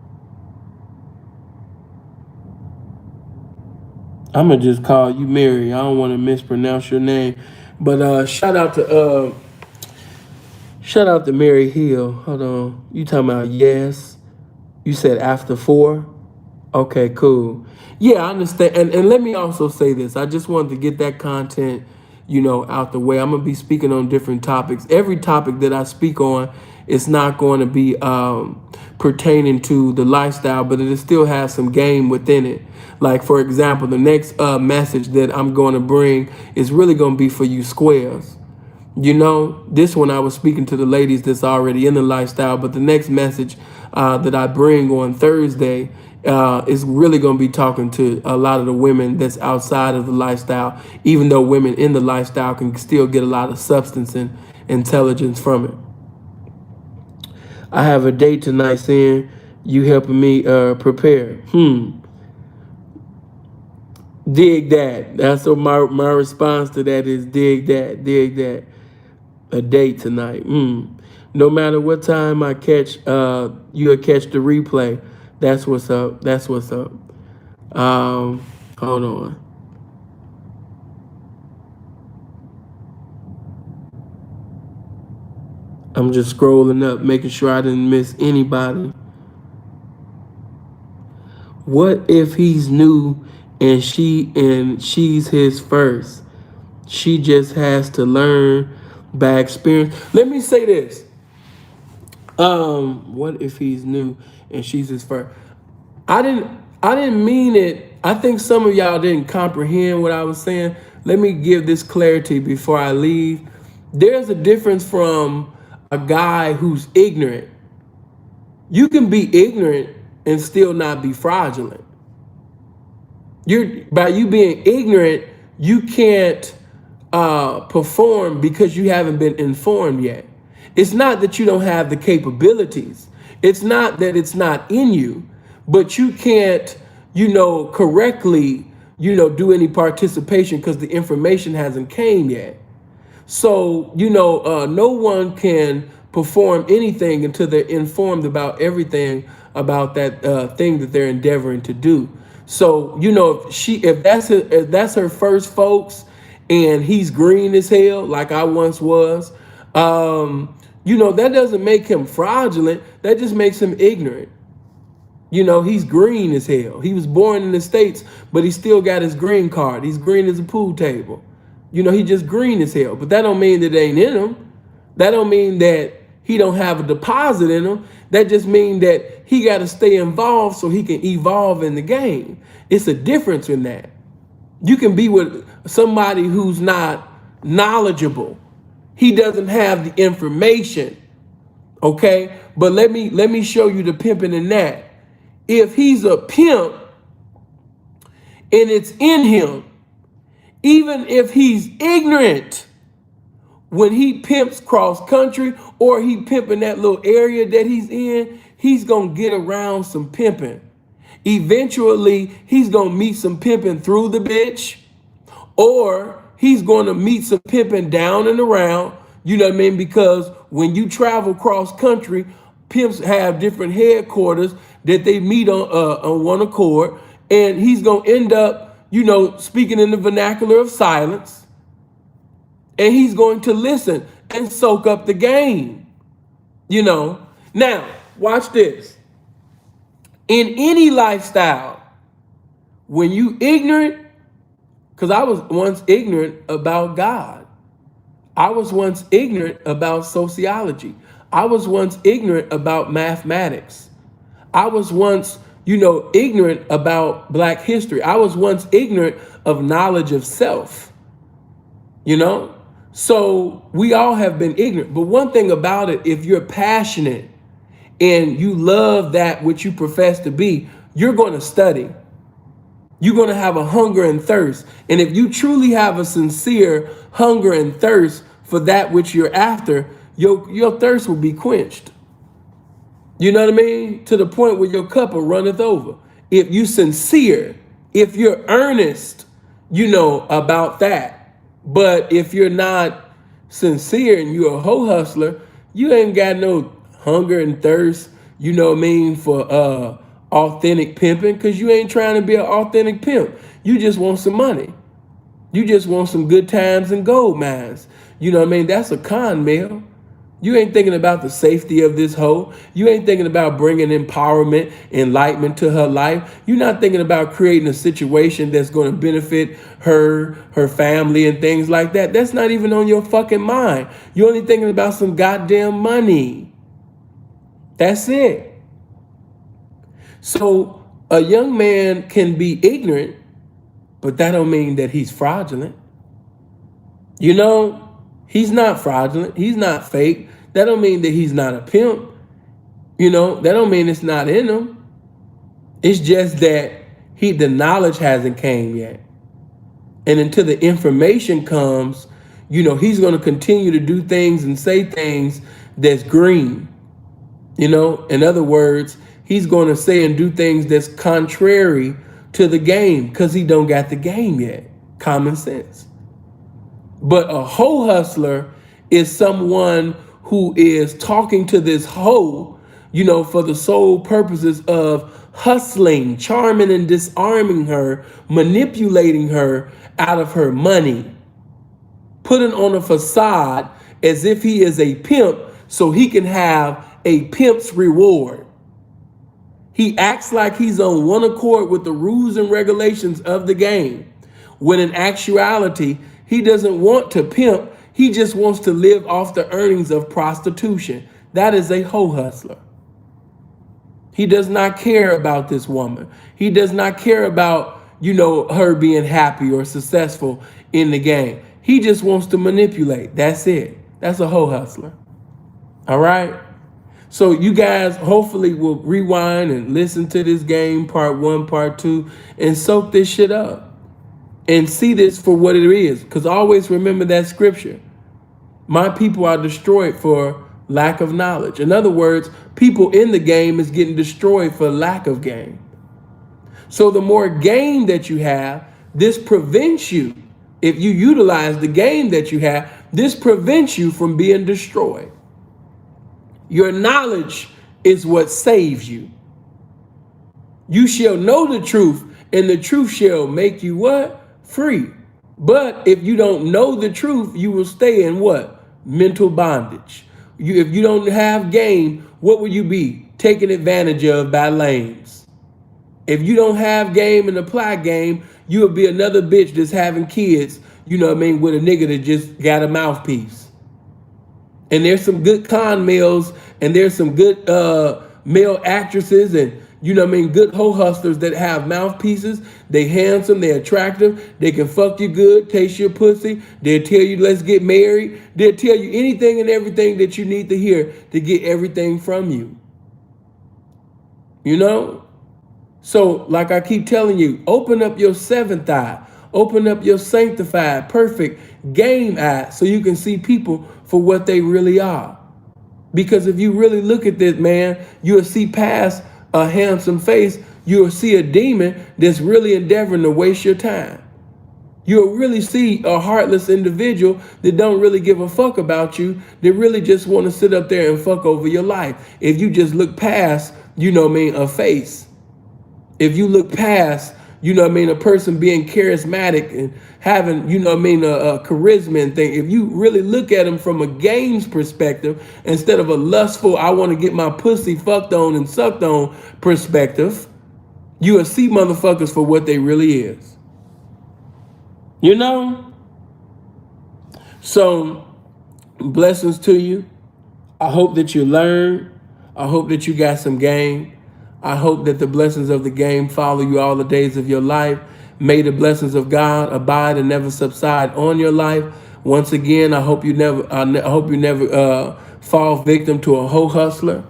I'm going to just call you Mary. I don't want to mispronounce your name. But shout out to Mary Hill. Hold on. You talking about yes? You said after 4? Okay, cool. Yeah, I understand. And let me also say this. I just wanted to get that content, out the way. I'm going to be speaking on different topics. Every topic that I speak on is not going to be pertaining to the lifestyle, but it still has some game within it. Like, for example, the next message that I'm going to bring is really going to be for you squares. This one I was speaking to the ladies that's already in the lifestyle, but the next message that I bring on Thursday is really going to be talking to a lot of the women that's outside of the lifestyle, even though women in the lifestyle can still get a lot of substance and intelligence from it. I have a date tonight saying you helping me prepare. Dig that. That's what my response to that is. Dig that. A date tonight. No matter what time I catch, you'll catch the replay. That's what's up. Hold on. I'm just scrolling up, making sure I didn't miss anybody. What if he's new and she's his first? She just has to learn by experience. Let me say this. What if he's new and she's his first? I didn't mean it. I think some of y'all didn't comprehend what I was saying. Let me give this clarity before I leave. There's a difference from a guy who's ignorant. You can be ignorant and still not be fraudulent. By you being ignorant, you can't perform because you haven't been informed yet. It's not that you don't have the capabilities. It's not that it's not in you, but you can't, correctly, do any participation because the information hasn't came yet. So, no one can perform anything until they're informed about everything about that thing that they're endeavoring to do. So, if that's her first, folks, and he's green as hell, like I once was, that doesn't make him fraudulent. That just makes him ignorant. He's green as hell. He was born in the States, but he still got his green card. He's green as a pool table. He just green as hell. But that don't mean that it ain't in him. That don't mean that he don't have a deposit in him. That just means that he got to stay involved so he can evolve in the game. It's a difference in that. You can be with somebody who's not knowledgeable. He doesn't have the information. Okay? But let me show you the pimping in that. If he's a pimp and it's in him, even if he's ignorant, when he pimps cross country or he pimping that little area that he's in, he's going to get around some pimping. Eventually, he's going to meet some pimping through the bitch, or he's going to meet some pimping down and around. You know what I mean? Because when you travel cross country, pimps have different headquarters that they meet on one accord, and he's going to end up, speaking in the vernacular of silence, and he's going to listen and soak up the game. Now, watch this. In any lifestyle, when you ignorant, because I was once ignorant about God. I was once ignorant about sociology. I was once ignorant about mathematics. I was once, ignorant about Black history. I was once ignorant of knowledge of self. So we all have been ignorant. But one thing about it, if you're passionate and you love that which you profess to be, you're going to study. You're going to have a hunger and thirst. And if you truly have a sincere hunger and thirst for that which you're after, your thirst will be quenched. You know what I mean? To the point where your cup will runneth over. If you sincere, if you're earnest, about that. But if you're not sincere and you're a hoe hustler, you ain't got no hunger and thirst, for authentic pimping, because you ain't trying to be an authentic pimp. You just want some money. You just want some good times and gold mines. That's a con, Mel. You ain't thinking about the safety of this hoe. You ain't thinking about bringing empowerment, enlightenment to her life. You're not thinking about creating a situation that's going to benefit her family and things like that. That's not even on your fucking mind. You're only thinking about some goddamn money. That's it. So a young man can be ignorant, but that don't mean that he's fraudulent. He's not fraudulent. He's not fake. That don't mean that he's not a pimp. That don't mean it's not in him. It's just that the knowledge hasn't came yet. And until the information comes, he's going to continue to do things and say things that's green. In other words, he's going to say and do things that's contrary to the game because he don't got the game yet. Common sense. But a hoe hustler is someone who is talking to this hoe, for the sole purposes of hustling, charming and disarming her, manipulating her out of her money, putting on a facade as if he is a pimp so he can have a pimp's reward. He acts like he's on one accord with the rules and regulations of the game, when in actuality, he doesn't want to pimp. He just wants to live off the earnings of prostitution. That is a hoe hustler. He does not care about this woman. He does not care about, her being happy or successful in the game. He just wants to manipulate. That's it. That's a hoe hustler. All right. So you guys hopefully will rewind and listen to this game, part 1, part 2, and soak this shit up. And see this for what it is. Because always remember that scripture. My people are destroyed for lack of knowledge. In other words, people in the game is getting destroyed for lack of game. So the more game that you have, this prevents you. If you utilize the game that you have, this prevents you from being destroyed. Your knowledge is what saves you. You shall know the truth, and the truth shall make you what? Free. But if you don't know the truth, you will stay in what? Mental bondage. If you don't have game, what will you be? Taken advantage of by lames. If you don't have game and apply game, you will be another bitch that's having kids, with a nigga that just got a mouthpiece. And there's some good con males, and there's some good male actresses and good hoe hustlers that have mouthpieces. They handsome, they attractive, they can fuck you good, taste your pussy. They'll tell you, let's get married. They'll tell you anything and everything that you need to hear to get everything from you. So like I keep telling you, open up your seventh eye, open up your sanctified, perfect game eye so you can see people for what they really are. Because if you really look at this, man, you'll see past a handsome face. You'll see a demon that's really endeavoring to waste your time. You'll really see a heartless individual that don't really give a fuck about you. They really just want to sit up there and fuck over your life. If you just look past, a face. If you look past, a person being charismatic and having, a charisma and thing. If you really look at them from a games perspective, instead of a lustful, I want to get my pussy fucked on and sucked on perspective, you will see motherfuckers for what they really is. So blessings to you. I hope that you learn. I hope that you got some game. I hope that the blessings of the game follow you all the days of your life. May the blessings of God abide and never subside on your life. Once again, I hope you never fall victim to a hoe hustler.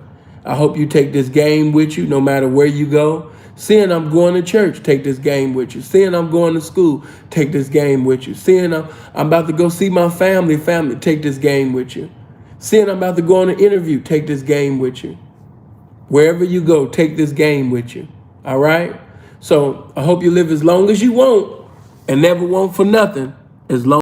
I hope you take this game with you no matter where you go. Seeing I'm going to church, take this game with you. Seeing I'm going to school, take this game with you. Seeing I'm about to go see my family, take this game with you. Seeing I'm about to go on an interview, take this game with you. Wherever you go, take this game with you. All right? So I hope you live as long as you want and never want for nothing. As long